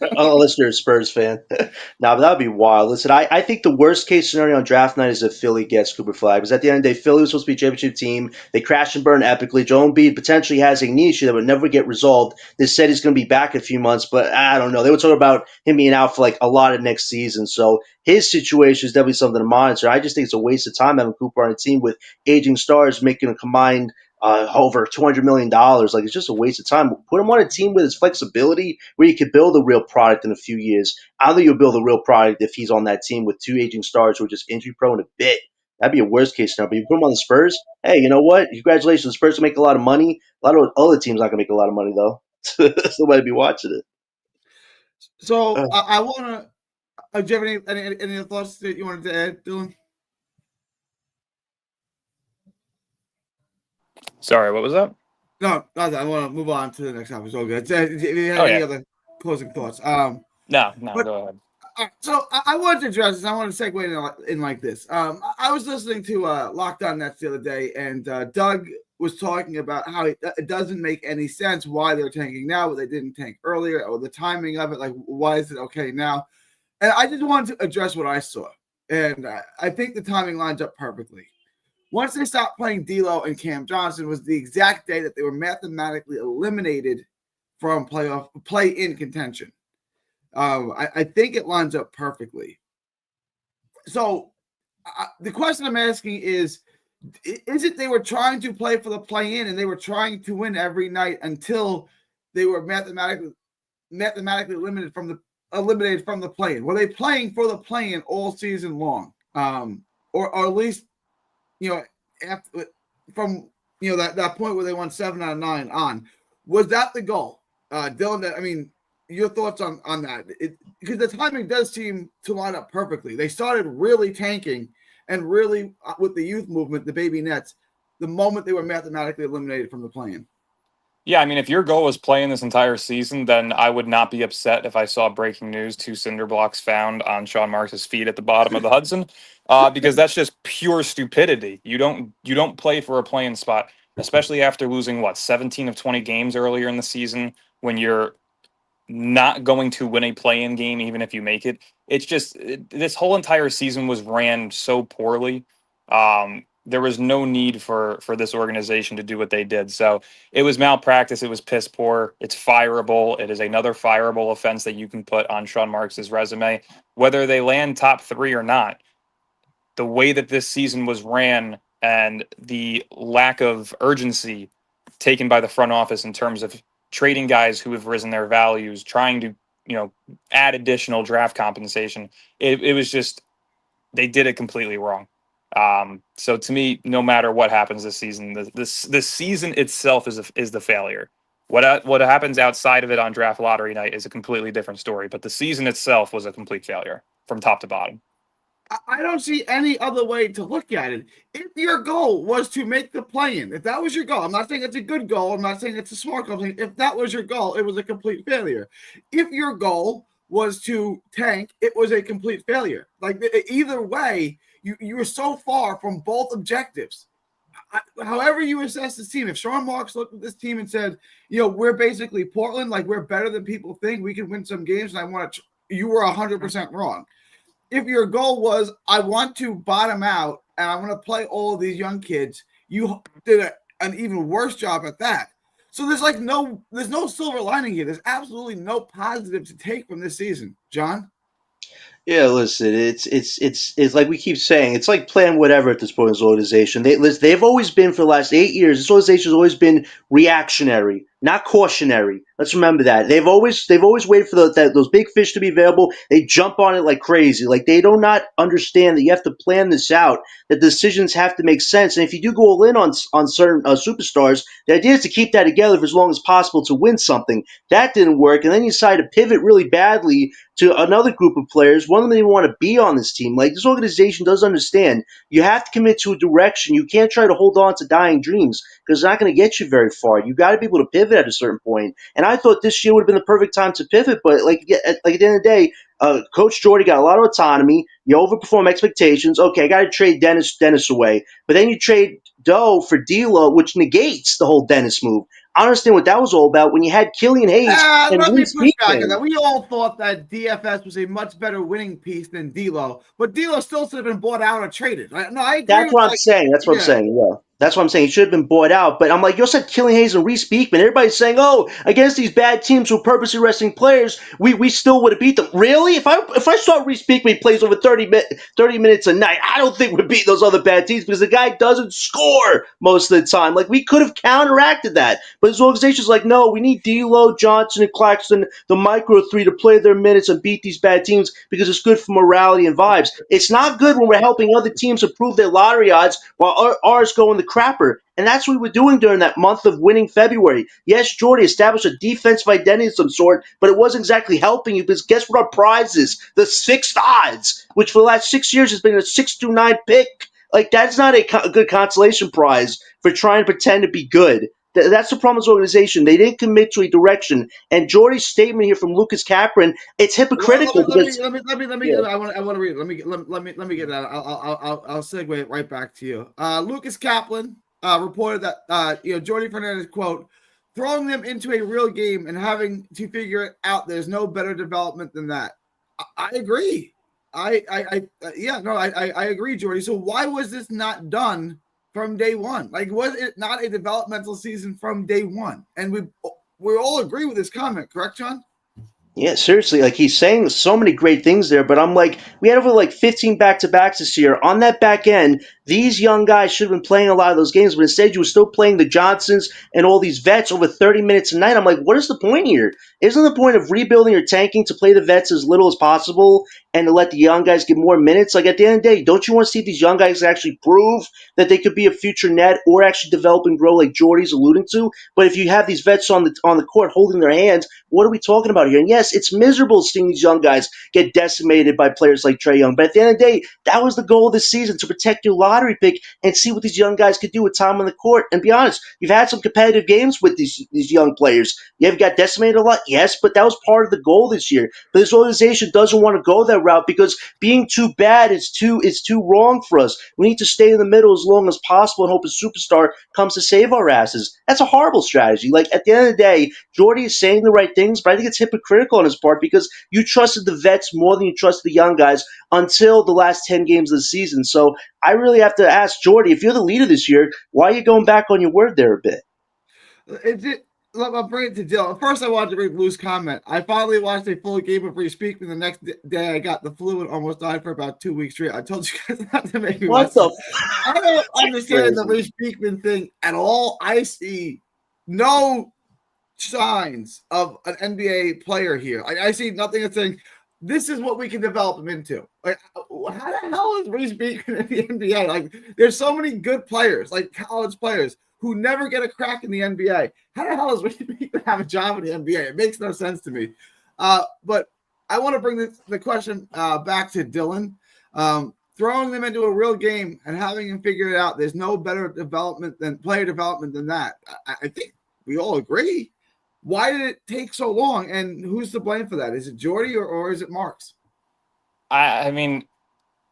Unless you're a Spurs fan. But that would be wild. Listen, I think the worst case scenario on draft night is if Philly gets Cooper Flag. Because at the end of the day, Philly was supposed to be a championship team. They crashed and burned epically. Joel Embiid potentially has a knee issue that would never get resolved. They said he's going to be back in a few months, but I don't know. They were talking about him being out for like a lot of next season. So his situation is definitely something to monitor. I just think it's a waste of time having Cooper on a team with aging stars making a combined over $200 million. Like, it's just a waste of time. Put him on a team with his flexibility where you could build a real product in a few years. I don't think you'll build a real product if he's on that team with 2 aging stars who are just injury prone a bit. That'd be a worst case scenario. But you put him on the Spurs, hey, you know what? Congratulations. The Spurs will make a lot of money. A lot of other teams not going to make a lot of money, though. Nobody be watching it. So I want to. Do you have any thoughts that you wanted to add, Dylan? Sorry, what was that? No, I want to move on to the next topic. It's all good. Do you have any other closing thoughts? No, go ahead. So I wanted to address this. I want to segue in like this. I was listening to Locked On Nets the other day, and Doug was talking about how it doesn't make any sense why they're tanking now, but they didn't tank earlier, or the timing of it. Like, why is it okay now? And I just wanted to address what I saw, and I think the timing lines up perfectly. Once they stopped playing D'Lo and Cam Johnson was the exact day that they were mathematically eliminated from play-in contention. I think it lines up perfectly. So the question I'm asking is it they were trying to play for the play-in and they were trying to win every night until they were mathematically eliminated from the play-in? Were they playing for the play-in all season long? Or at least, after, from that point where they won 7 out of 9 on, was that the goal? Dylan, your thoughts on that? Because the timing does seem to line up perfectly. They started really tanking and really with the youth movement, the baby Nets, the moment they were mathematically eliminated from the play-in. Yeah, if your goal was playing this entire season, then I would not be upset if I saw breaking news: 2 cinder blocks found on Sean Marks' feet at the bottom of the Hudson, because that's just pure stupidity. You don't play for a play-in spot, especially after losing 17 of 20 games earlier in the season, when you're not going to win a play-in game even if you make it. It's just this whole entire season was ran so poorly. There was no need for this organization to do what they did. So it was malpractice. It was piss poor. It's fireable. It is another fireable offense that you can put on Sean Marks' resume, whether they land top 3 or not. The way that this season was ran and the lack of urgency taken by the front office in terms of trading guys who have risen their values, trying to, add additional draft compensation. It was just, they did it completely wrong. So to me, no matter what happens this season, the season itself is the failure. What happens outside of it on draft lottery night is a completely different story, but the season itself was a complete failure from top to bottom. I don't see any other way to look at it. If your goal was to make the play-in, if that was your goal, I'm not saying it's a good goal, I'm not saying it's a smart goal. If that was your goal, it was a complete failure. If your goal was to tank, it was a complete failure. Like, either way, you were so far from both objectives. However you assess this team, if Sean Marks looked at this team and said, we're basically Portland, like, we're better than people think, we can win some games, and you were 100% wrong. If your goal was, I want to bottom out and I want to play all of these young kids, you did an even worse job at that. So there's no silver lining here. There's absolutely no positive to take from this season. John? Yeah, listen, it's like we keep saying, it's like playing whatever at this point in this organization. They've always been, for the last 8 years, this organization has always been reactionary, not cautionary. Let's remember that. They've always waited for those big fish to be available. They jump on it like crazy. Like, they do not understand that you have to plan this out, that decisions have to make sense. And if you do go all in on certain superstars, the idea is to keep that together for as long as possible to win something. That didn't work, and then you decide to pivot really badly to another group of players. One of them didn't even want to be on this team. Like, this organization does understand you have to commit to a direction. You can't try to hold on to dying dreams because it's not going to get you very far. You got to be able to pivot at a certain point. And I thought this year would have been the perfect time to pivot, but at the end of the day, Coach Jordy got a lot of autonomy. You overperform expectations. Okay, I got to trade Dennis away, but then you trade Doe for D'Lo, which negates the whole Dennis move. I understand what that was all about when you had Killian Hayes and let me Reese push back on Beekman. that. We all thought that DFS was a much better winning piece than D'Lo, but D'Lo still should have been bought out or traded. Right? No, I agree. That's what I'm saying. That's what I'm saying. Yeah. That's what I'm saying. He should have been bought out. But I'm like, you also had Killian Hayes and Reese Beekman. Everybody's saying, oh, against these bad teams who are purposely resting players, we still would have beat them. Really? If I saw Reese Beekman plays over 30 minutes a night, I don't think we'd beat those other bad teams because the guy doesn't score most of the time. Like, we could have counteracted that. But this organization's like, no, we need D'Lo, Johnson, and Claxton, the micro three, to play their minutes and beat these bad teams because it's good for morality and vibes. It's not good when we're helping other teams improve their lottery odds while ours go in the crapper. And that's what we were doing during that month of winning February. Yes, Jordy established a defensive identity of some sort, but it wasn't exactly helping you because guess what our prize is? The fixed odds, which for the last 6 years has been a 6-9 pick. Like, that's not a good consolation prize for trying to pretend to be good. That's the problem with this organization. They didn't commit to a direction. And Jordy's statement here from Lucas Capron, it's hypocritical. Let me. I want to read it. Let me get that. I'll segue it right back to you. Lucas Kaplan reported that Jordy Fernandez quote, throwing them into a real game and having to figure it out. There's no better development than that. I agree. I agree, Jordy. So why was this not done from day one? Like, was it not a developmental season from day one? And we all agree with this comment, correct, John? Yeah, seriously, like he's saying so many great things there, but I'm like, we had over like 15 back-to-backs this year. On that back end, these young guys should have been playing a lot of those games, but instead you were still playing the Johnsons and all these vets over 30 minutes a night. I'm like, what is the point here? Isn't the point of rebuilding or tanking to play the vets as little as possible and to let the young guys get more minutes? Like at the end of the day, don't you want to see these young guys actually prove that they could be a future net or actually develop and grow like Jordy's alluding to? But if you have these vets on the court holding their hands, what are we talking about here? And yes, it's miserable seeing these young guys get decimated by players like Trae Young. But at the end of the day, that was the goal of this season, to protect your lottery pick and see what these young guys could do with time on the court. And be honest, you've had some competitive games with these young players. You have got decimated a lot, yes, but that was part of the goal this year. But this organization doesn't want to go that route because being too bad is too wrong for us. We need to stay in the middle as long as possible and hope a superstar comes to save our asses. That's a horrible strategy. Like at the end of the day, Jordy is saying the right things, but I think it's hypocritical on his part because you trusted the vets more than you trusted the young guys until the last 10 games of the season. So I really have to ask Jordy, if you're the leader this year, why are you going back on your word there a bit? I'll bring it to Dylan. First, I wanted to read Lou's comment. I finally watched a full game of Free Speak, and the next day I got the flu and almost died for about 2 weeks straight. I told you guys not to make me watch it. I don't understand the Free Speakman thing at all. I see no signs of an NBA player here. I see nothing that's saying this is what we can develop him into. Like, how the hell is Reese Beacon in the NBA? Like, there's so many good players, like college players, who never get a crack in the NBA. How the hell does Reese Beacon have a job in the NBA? It makes no sense to me. But I want to bring the question back to Dylan. Throwing them into a real game and having them figure it out, there's no better player development than that. I think we all agree. Why did it take so long, and who's to blame for that? Is it Jordy or is it Marks? I mean,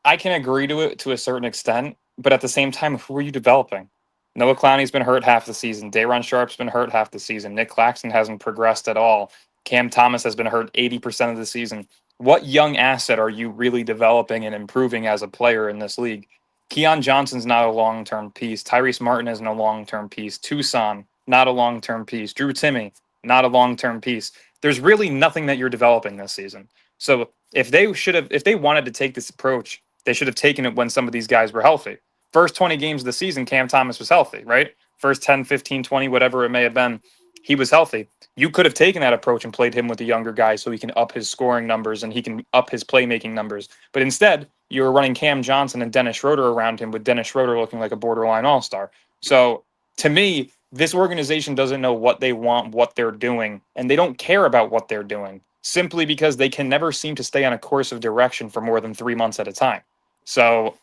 I can agree to it to a certain extent, but at the same time, who are you developing? Noah Clowney's been hurt half the season. Day'Ron Sharpe's been hurt half the season. Nick Claxton hasn't progressed at all. Cam Thomas has been hurt 80% of the season. What young asset are you really developing and improving as a player in this league? Keon Johnson's not a long-term piece. Tyrese Martin isn't a long-term piece. Tucson, not a long-term piece. Drew Timme, not a long-term piece. There's really nothing that you're developing this season. So if they wanted to take this approach, they should have taken it when some of these guys were healthy. First 20 games of the season, Cam Thomas was healthy, right? First 10, 15, 20, whatever it may have been, he was healthy. You could have taken that approach and played him with the younger guys so he can up his scoring numbers and he can up his playmaking numbers. But instead, you were running Cam Johnson and Dennis Schroeder around him, with Dennis Schroeder looking like a borderline all-star. So to me, this organization doesn't know what they want, what they're doing, and they don't care about what they're doing simply because they can never seem to stay on a course of direction for more than 3 months at a time. So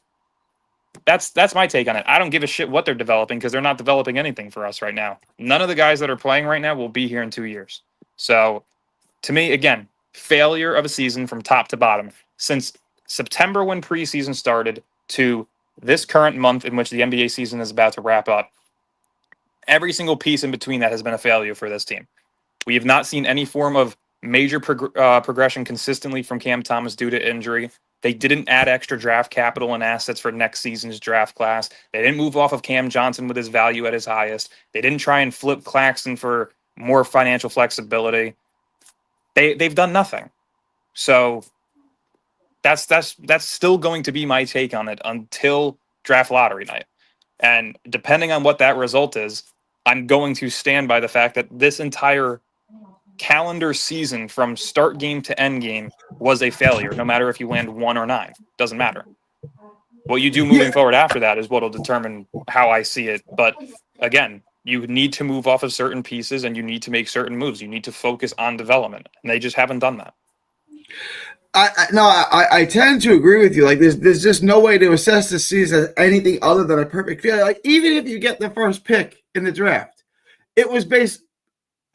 that's my take on it. I don't give a shit what they're developing because they're not developing anything for us right now. None of the guys that are playing right now will be here in 2 years. So to me, again, failure of a season from top to bottom. Since September when preseason started to this current month in which the NBA season is about to wrap up, every single piece in between that has been a failure for this team. We have not seen any form of major progression consistently from Cam Thomas due to injury. They didn't add extra draft capital and assets for next season's draft class. They didn't move off of Cam Johnson with his value at his highest. They didn't try and flip Claxton for more financial flexibility. They've done nothing. So that's still going to be my take on it until draft lottery night. And depending on what that result is, I'm going to stand by the fact that this entire calendar season from start game to end game was a failure, no matter if you land 1 or 9. Doesn't matter. What you do moving forward after that is what will determine how I see it. But again, you need to move off of certain pieces and you need to make certain moves. You need to focus on development. And they just haven't done that. I tend to agree with you. Like, there's just no way to assess this season as anything other than a perfect failure. Like, even if you get the first pick in the draft, it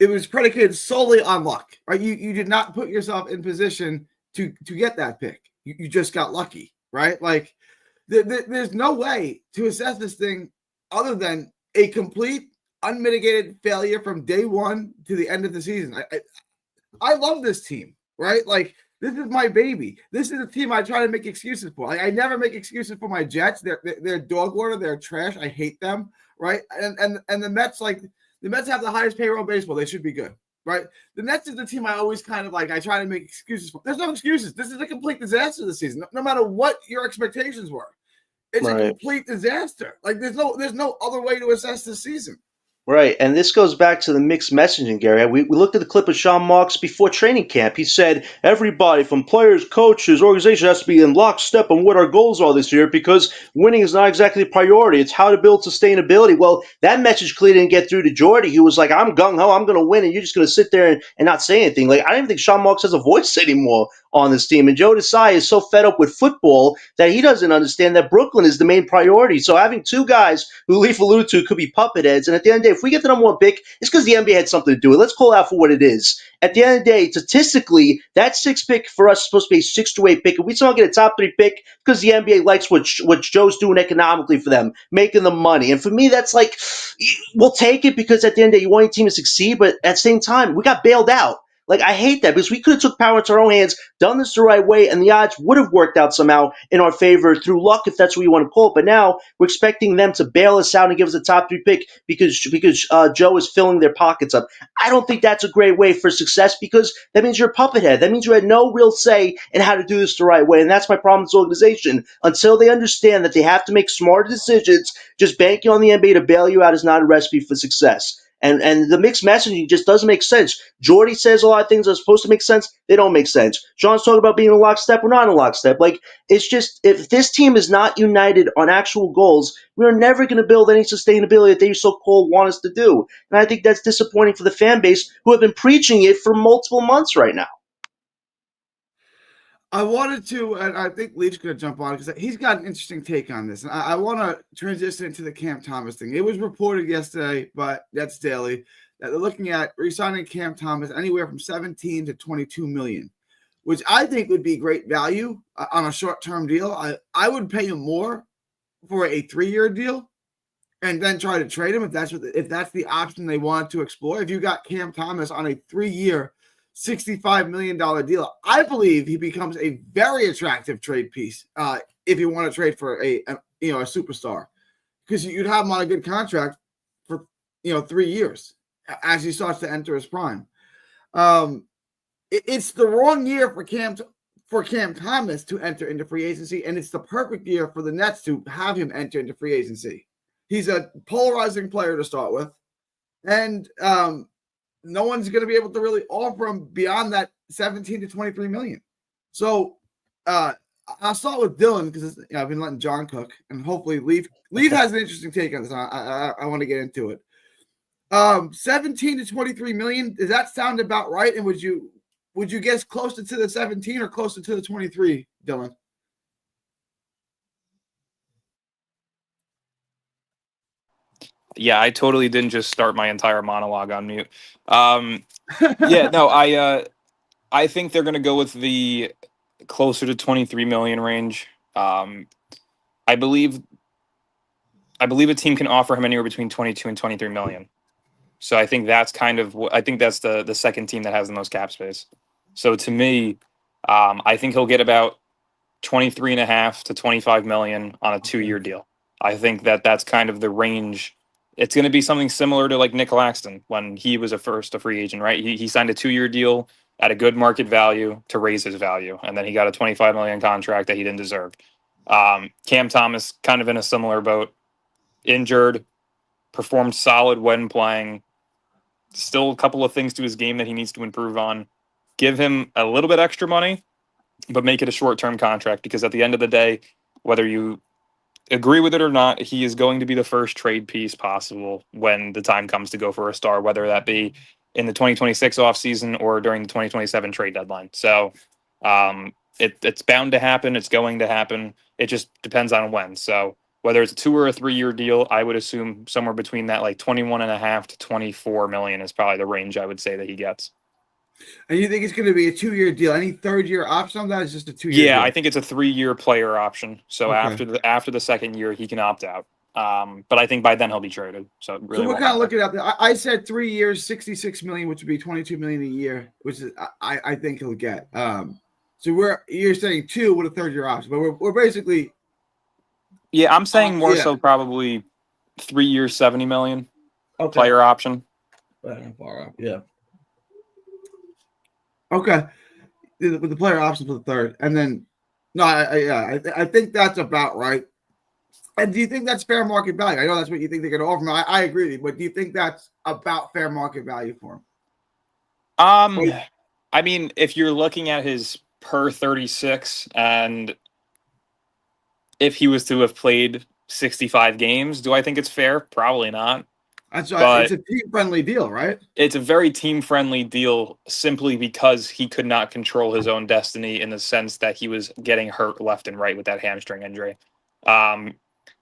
was predicated solely on luck, right? You did not put yourself in position to get that pick. You just got lucky, right? Like there's no way to assess this thing other than a complete unmitigated failure from day one to the end of the season. I love this team, right? Like this is my baby. This is a team I try to make excuses for. I never make excuses for my Jets. They're dog water. They're trash. I hate them, right? And the Mets, like the Mets have the highest payroll in baseball. They should be good, right? The Nets is the team I always kind of like. I try to make excuses for. There's no excuses. This is a complete disaster this season. No matter what your expectations were, it's a complete disaster. Like there's no other way to assess this season. Right, and this goes back to the mixed messaging, Gary. We looked at the clip of Sean Marks before training camp. He said everybody from players, coaches, organization has to be in lockstep on what our goals are this year because winning is not exactly a priority. It's how to build sustainability. Well, that message clearly didn't get through to Jordy, who was like, I'm gung-ho, I'm going to win, and you're just going to sit there and not say anything. Like, I don't even think Sean Marks has a voice anymore on this team. And Joe Desai is so fed up with football that he doesn't understand that Brooklyn is the main priority. So having two guys who Leaf alluded to could be puppet heads, and at the end of the day, if we get the number one pick, it's because the NBA had something to do with it. Let's call it out for what it is. At the end of the day, statistically, that 6th pick for us is supposed to be a 6 to 8 pick. If we somehow get a top 3 pick, because the NBA likes what Joe's doing economically for them, making them money. And for me, that's like, we'll take it because at the end of the day, you want your team to succeed, but at the same time, we got bailed out. Like, I hate that because we could have took power into our own hands, done this the right way, and the odds would have worked out somehow in our favor through luck, if that's what you want to call it. But now we're expecting them to bail us out and give us a top 3 pick because Joe is filling their pockets up. I don't think that's a great way for success because that means you're a puppet head. That means you had no real say in how to do this the right way. And that's my problem with this organization. Until they understand that they have to make smarter decisions, just banking on the NBA to bail you out is not a recipe for success. And the mixed messaging just doesn't make sense. Jordy says a lot of things that are supposed to make sense. They don't make sense. Sean's talking about being in lockstep. We're not in lockstep. Like, it's just, if this team is not united on actual goals, we're never going to build any sustainability that they so-called want us to do. And I think that's disappointing for the fan base who have been preaching it for multiple months right now. I wanted to, and I think Leaf's going to jump on because he's got an interesting take on this. And I want to transition into the Cam Thomas thing. It was reported yesterday, but that's daily, that they're looking at re-signing Cam Thomas anywhere from 17 to 22 million, which I think would be great value on a short-term deal. I would pay him more for a 3-year deal and then try to trade him if that's the option they want to explore. If you got Cam Thomas on a 3-year, $65 million deal, I believe he becomes a very attractive trade piece if you want to trade for a superstar, because you'd have him on a good contract for 3 years as he starts to enter his prime. It's the wrong year for Cam Thomas to enter into free agency, and it's the perfect year for the Nets to have him enter into free agency. He's a polarizing player to start with, and no one's going to be able to really offer him beyond that 17 to 23 million. So I'll start with Dylan because I've been letting John cook, and hopefully Leaf has an interesting take on this. I want to get into it. 17 to 23 million. Does that sound about right? And would you guess closer to the 17 or closer to the 23, Dylan? Yeah, I totally didn't just start my entire monologue on mute. Yeah, no, I think they're going to go with the closer to 23 million range. I believe a team can offer him anywhere between 22 and 23 million. So I think that's the second team that has the most cap space. So to me, I think he'll get about 23.5 to 25 million on a 2-year deal. I think that's kind of the range. It's going to be something similar to like Nick Claxton when he was a free agent, right? He signed a 2-year deal at a good market value to raise his value, and then he got a 25 million contract that he didn't deserve. Cam Thomas kind of in a similar boat, injured, performed solid when playing. Still a couple of things to his game that he needs to improve on. Give him a little bit extra money, but make it a short-term contract, because at the end of the day, whether you agree with it or not, he is going to be the first trade piece possible when the time comes to go for a star, whether that be in the 2026 offseason or during the 2027 trade deadline. So it's bound to happen. It's going to happen. It just depends on when. So Whether it's a 2 or a 3 year deal, I would assume somewhere between that like 21.5 to 24 million is probably the range I would say that he gets. And you think it's going to be a 2-year deal? Any third-year option on that is just a 2-year deal? Yeah, I think it's a 3-year player option. So Okay. after the second year, he can opt out. But I think by then he'll be traded. So it really So we're won't kind of matter. looking at that. I said 3 years, 66 million, which would be 22 million a year, which is I think he'll get. So you're saying 2 with a third-year option, but we're basically. Yeah, I'm saying more Yeah. so probably 3 years, 70 million Okay. player option. Far up. Yeah. Okay. With the player option for the third, and then no, I think that's about right. And do you think that's fair market value? I know that's what you think they're going to offer him. I agree with you, but do you think that's about fair market value for him? I mean, if you're looking at his per 36 and if he was to have played 65 games, do I think it's fair? Probably not. It's But a team-friendly deal, right? it's a very team-friendly deal simply because he could not control his own destiny in the sense that he was getting hurt left and right with that hamstring injury.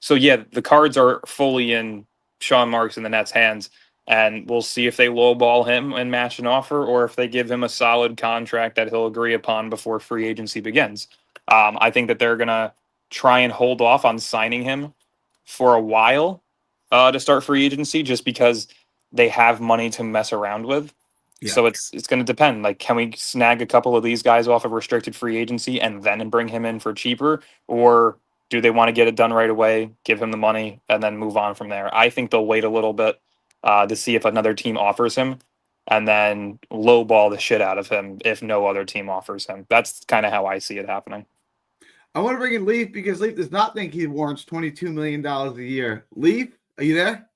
So yeah, the cards are fully in Sean Marks and the Nets' hands, and we'll see if they lowball him and match an offer, or if they give him a solid contract that he'll agree upon before free agency begins. I think that they're gonna try and hold off on signing him for a while to start free agency, just because they have money to mess around with. Yeah. So it's going to depend. Like, can we snag a couple of these guys off of restricted free agency and then bring him in for cheaper, or do they want to get it done right away, give him the money, and then move on from there? I think they'll wait a little bit to see if another team offers him, and then lowball the shit out of him if no other team offers him. That's kind of how I see it happening. I want to bring in Leaf because Leaf does not think he warrants $22 million a year. Leaf, are you there?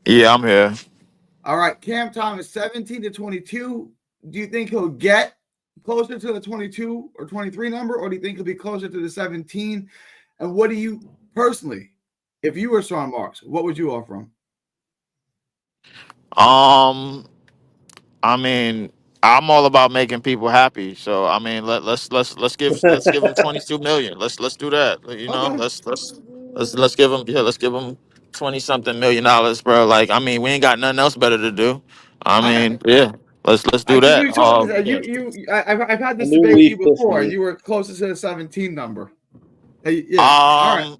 Yeah, I'm here. All right. Cam Thomas, 17 to 22. Do you think he'll get closer to the 22 or 23 number, or do you think he'll be closer to the 17? And what do you personally, if you were Sean Marks, what would you offer him? I mean, I'm all about making people happy. So I mean, let's give him 22 million. Let's do that. You know, Okay. let's give him 20 something $1,000,000, bro. Like, I mean, we ain't got nothing else better to do. I mean, yeah, let's do Because that. you told me that I've had A this new debate with leaf you this before, and week. you were closest to the 17 number. Yeah. All right.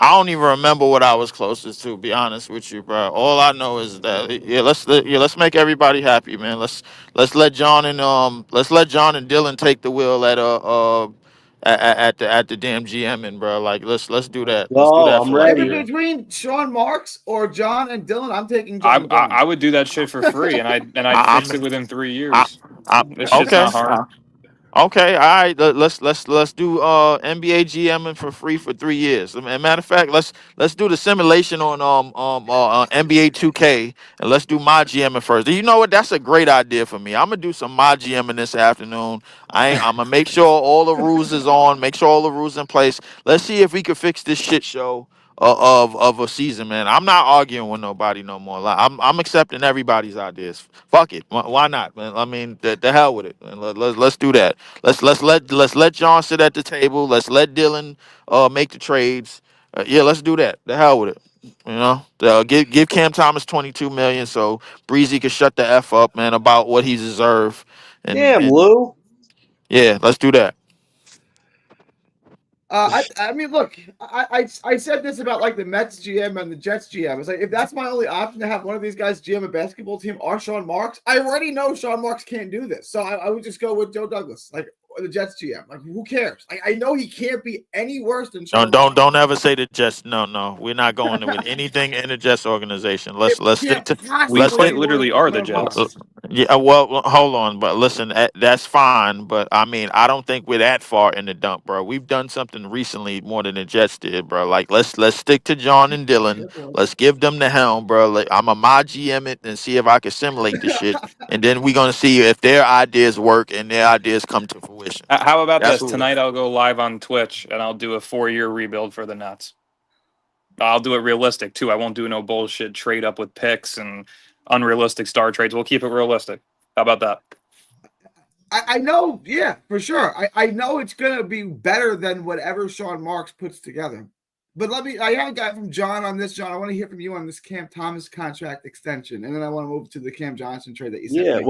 I don't even remember what I was closest to. Be honest with you, bro. All I know is that let's make everybody happy, man. Let's let John and Dylan take the wheel at the damn GM, and bro, like let's do that. Let's do Oh, that I'm for like If a it's ready. year. between Sean Marks or John and Dylan, I'm taking I, John and I Dylan. I would do that shit for free, and I'd I, fix it within 3 I, years. I, This shit's okay. not hard. Okay, all right. Let's do NBA GMing for free for 3 years. Matter of fact, let's do the simulation on NBA 2K, and let's do my GMing first. You know what? That's a great idea for me. I'm gonna do some my GMing this afternoon. I'm gonna make sure all the rules is on. Make sure all the rules in place. Let's see if we can fix this shit show of a season, man. I'm not arguing with nobody no more. Like, I'm accepting everybody's ideas. Fuck it. Why not, man? I mean, the hell with it. Man. Let's do that. Let's let John sit at the table. Let's let Dylan make the trades. Yeah, let's do that. The hell with it. You know, give Cam Thomas 22 million so Breezy can shut the f up, man, about what he deserved. Damn, And Lou. yeah, let's do that. I mean, look, I said this about like the Mets GM and the Jets GM. It's like, if that's my only option to have one of these guys GM a basketball team or Sean Marks, I already know Sean Marks can't do this. So I would just go with Joe Douglas, like, or the Jets GM. Like, who cares? I know he can't be any worse than Sean Marks. Don't ever say the Jets. No, we're not going with anything in the Jets organization. It Let's stick can't to We let's possibly quite stick. be worse literally than are the Sean Jets. Marks. Yeah, well, hold on, but listen, that's fine. But I mean, I don't think we're that far in the dump, bro. We've done something recently more than the Jets did, bro. Like, let's stick to John and Dylan. Let's give them the helm, bro. Like, I'm a my GM it and see if I can simulate the shit, and then we're gonna see if their ideas work and their ideas come to fruition. How about That's this? what. Tonight I'll go live on Twitch and I'll do a 4-year rebuild for the Nets. I'll do it realistic too. I won't do no bullshit trade up with picks and unrealistic star trades. We'll keep it realistic. How about that? I know, yeah, for sure. I know it's gonna be better than whatever Sean Marks puts together. But I haven't got from John on this. John, I want to hear from you on this Cam Thomas contract extension, and then I want to move to the Cam Johnson trade that you sent Yeah, me.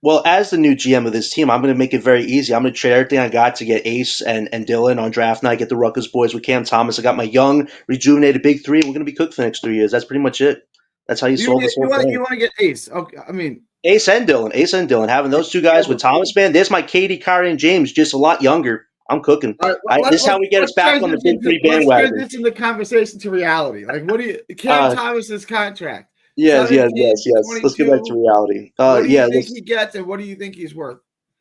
well, as the new GM of this team, I'm going to make it very easy. I'm going to trade everything I got to get Ace and Dylan on draft night, get the Rutgers boys with Cam Thomas. I got my young, rejuvenated big three. We're going to be cooked for the next 3 years. That's pretty much it. That's how you solve this whole thing. You want to get Ace? Okay, I mean Ace and Dylan, having those two guys with Thomas, man. There's my Katie, Kyrie, and James, just a lot younger. I'm cooking. all right, This is how we get us back on the big three let's bandwagon. transition the conversation to reality. Like, what do you Cam Thomas's contract? Yes. 17, Let's get back to reality. What do you think he gets, and what do you think he's worth?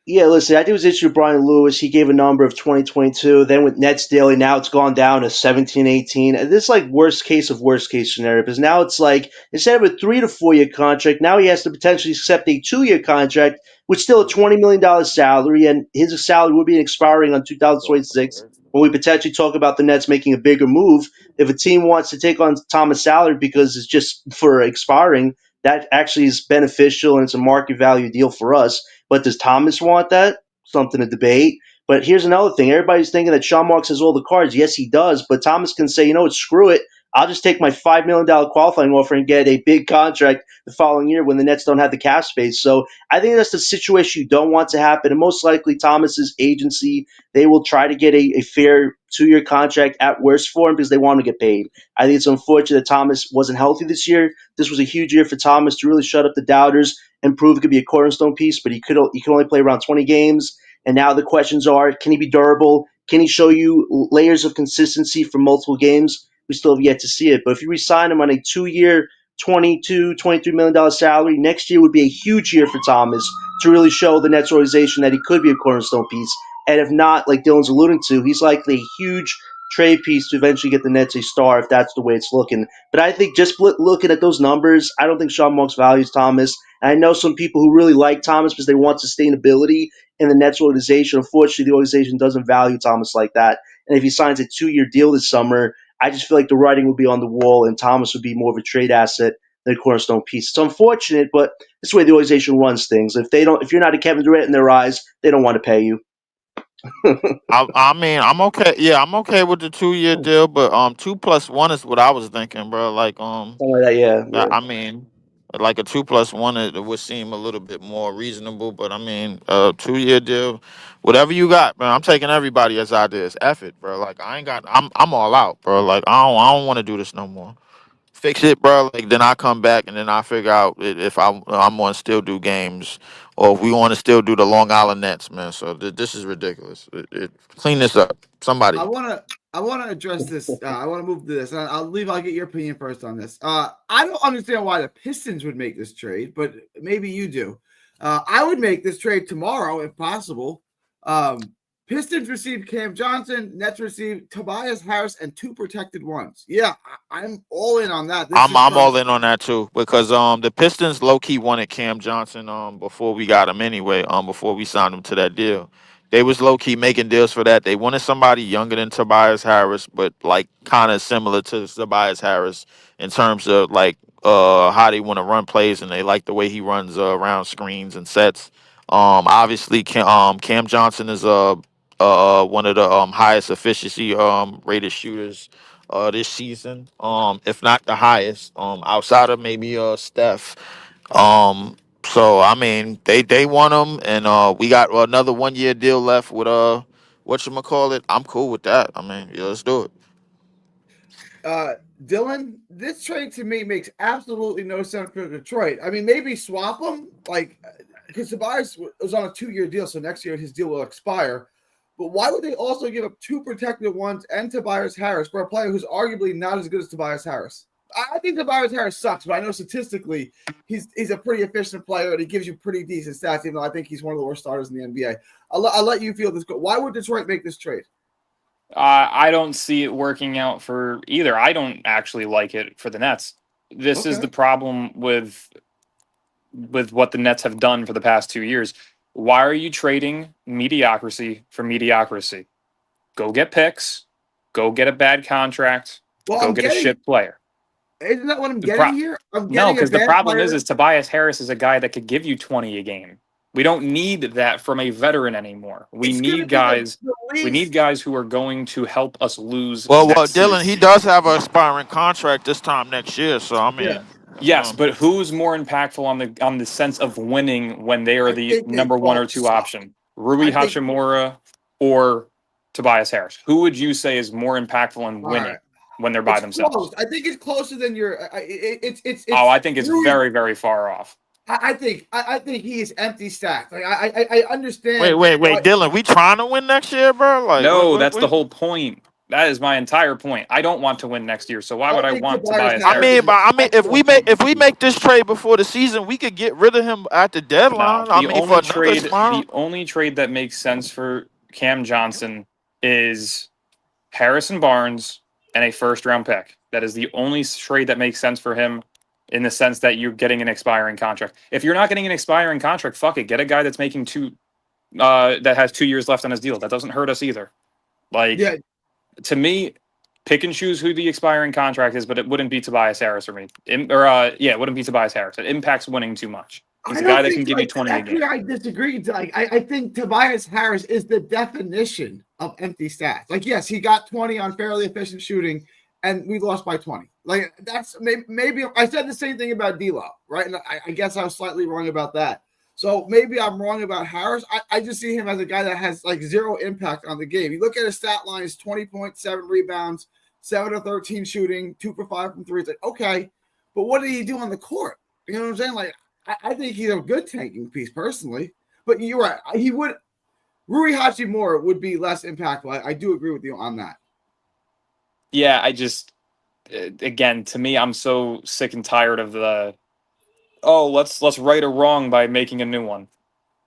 Yeah, listen, I did was issue with Brian Lewis. He gave a number of 2022. Then with Nets Daily, now it's gone down to 17, 18. And this is like worst case scenario because now it's like instead of a 3 to 4 year contract, now he has to potentially accept a 2 year contract with still a $20 million salary. And his salary will be expiring on 2026 when we potentially talk about the Nets making a bigger move. If a team wants to take on Thomas' salary because it's just for expiring, that actually is beneficial and it's a market value deal for us. But does Thomas want that? Something to debate. But here's another thing. Everybody's thinking that Sean Marks has all the cards. Yes, he does. But Thomas can say, you know what, screw it. I'll just take my $5 million qualifying offer and get a big contract the following year when the Nets don't have the cap space. So I think that's the situation you don't want to happen. And most likely Thomas's agency, they will try to get a fair 2 year contract at worst for him because they want him to get paid. I think it's unfortunate that Thomas wasn't healthy this year. This was a huge year for Thomas to really shut up the doubters and prove he could be a cornerstone piece, but he could only play around 20 games. And now the questions are, can he be durable? Can he show you layers of consistency for multiple games? We still have yet to see it. But if you resign him on a 2 year, $23 million salary, next year would be a huge year for Thomas to really show the Nets organization that he could be a cornerstone piece. And if not, like Dylan's alluding to, he's likely a huge trade piece to eventually get the Nets a star if that's the way it's looking. But I think just looking at those numbers, I don't think Sean Marks values Thomas. And I know some people who really like Thomas because they want sustainability in the Nets organization. Unfortunately, the organization doesn't value Thomas like that. And if he signs a 2 year deal this summer, I just feel like the writing would be on the wall and Thomas would be more of a trade asset than a cornerstone piece. It's unfortunate, but this is the way the organization runs things. If you're not a Kevin Durant in their eyes, they don't want to pay you. I mean, I'm okay. Yeah, I'm okay with the 2 year deal, but 2+1 is what I was thinking, bro. Like Something like that, yeah. I mean, like a 2+1 it would seem a little bit more reasonable, but I mean, 2 year deal, whatever you got, man. I'm taking everybody as ideas. F it, bro. Like I'm all out, bro. Like I don't want to do this no more. Fix it, bro. Like then I come back and then I figure out if I'm going to still do games or if we want to still do the Long Island Nets, man. So this is ridiculous. Clean this up, somebody. I want to address this. I want to move to this. I'll get your opinion first on this. I don't understand why the Pistons would make this trade, but maybe you do. I would make this trade tomorrow if possible. Pistons received Cam Johnson. Nets received Tobias Harris and 2 protected ones. Yeah, I'm all in on that. I'm all in on that too because the Pistons low key wanted Cam Johnson before we got him anyway before we signed him to that deal. They was low key making deals for that. They wanted somebody younger than Tobias Harris, but like kind of similar to Tobias Harris in terms of like how they want to run plays and they like the way he runs around screens and sets. Obviously Cam Johnson is one of the highest efficiency rated shooters this season. If not the highest, outside of maybe Steph. So I mean they want him and we got another 1 year deal left with whatchamacallit. I'm cool with that. I mean, yeah, let's do it. Dylan, this trade to me makes absolutely no sense for Detroit. I mean, maybe swap him, like because Tobias was on a 2 year deal, so next year his deal will expire. But why would they also give up 2 protected ones and Tobias Harris for a player who's arguably not as good as Tobias Harris? I think Tobias Harris sucks, but I know statistically he's a pretty efficient player and he gives you pretty decent stats, even though I think he's one of the worst starters in the NBA. I'll let you feel this. Why would Detroit make this trade? I don't see it working out for either. I don't actually like it for the Nets. This is the problem with what the Nets have done for the past 2 years. Why are you trading mediocrity for mediocrity? Go get picks. Go get a bad contract. Go get a shit player. Isn't that what I'm getting here? No, because the problem is Tobias Harris is a guy that could give you 20 a game. We don't need that from a veteran anymore. We It's gonna need be guys. the We league's need guys who are going to help us lose Well, next Dylan, season. he does have an expiring contract this time next year, so I Yeah. mean, Yes, but who's more impactful on the sense of winning when they are I the think they number one or both two suck. option? Rui I think Hachimura or Tobias Harris? Who would you say is more impactful in all winning right. when they're by It's themselves? close. I think it's closer than your. It's. Oh, I think it's Rui, very, very far off. I think he is empty stacked. Like I understand. wait, What, Dylan, we trying to win next year, bro? Like, No, that's the whole point. That is my entire point. I don't want to win next year, so why would I think want Tobias Tobias Harris Harris? is an excellent if we tanking piece. make this trade before the season, we could get rid of him at the No, deadline. I mean, for another expiring. the only trade that makes sense for Cam Johnson is Harrison Barnes and a first round pick. That is the only trade that makes sense for him in the sense that you're getting an expiring contract. If you're not getting an expiring contract, fuck it. Get a guy that's making that has 2 years left on his deal. That doesn't hurt us either. Like, Yeah, to me, pick and choose who the expiring contract is, but it wouldn't be Tobias Harris for me. It wouldn't be Tobias Harris. It impacts winning too much. He's I a don't guy that think can give you 20 a actually game. I disagree. Like I think Tobias Harris is the definition of empty stats. Like yes, he got 20 on fairly efficient shooting, and we lost by 20. Like that's maybe I said the same thing about D'Lo, right? And I guess I was slightly wrong about that. So maybe I'm wrong about Harris. I just see him as a guy that has like zero impact on the game. You look at his stat lines: 20.7 rebounds, 7 of 13 shooting, 2 for 5 from three. It's like okay, but what did he do on the court? You know what I'm saying? Like. I think he's a good tanking piece personally, but you're right. He would Rui Hachimura would be less impactful. I do agree with you on that. Yeah, I just again, to me, I'm so sick and tired of let's right a wrong by making a new one.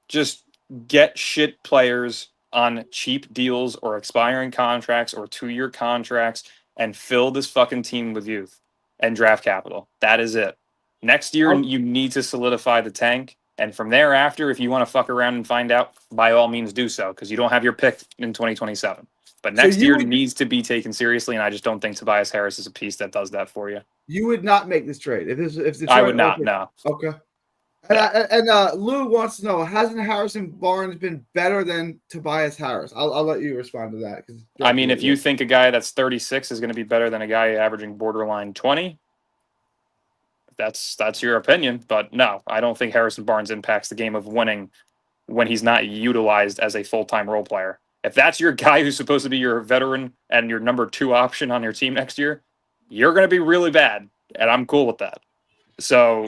Just get shit players on cheap deals or expiring contracts or 2-year contracts and fill this fucking team with youth and draft capital. That is it. Next year, you need to solidify the tank. And from thereafter, if you want to fuck around and find out, by all means do so, because you don't have your pick in 2027. But next year needs to be taken seriously, and I just don't think Tobias Harris is a piece that does that for you. You would not make this trade if I would not. No. Okay. And Lou wants to know: hasn't Harrison Barnes been better than Tobias Harris? I'll let you respond to that. I mean, if you think a guy that's 36 is going to be better than a guy averaging borderline 20. That's your opinion, but no, I don't think Harrison Barnes impacts the game of winning when he's not utilized as a full-time role player. If that's your guy who's supposed to be your veteran and your number 2 option on your team next year, you're going to be really bad, and I'm cool with that. So,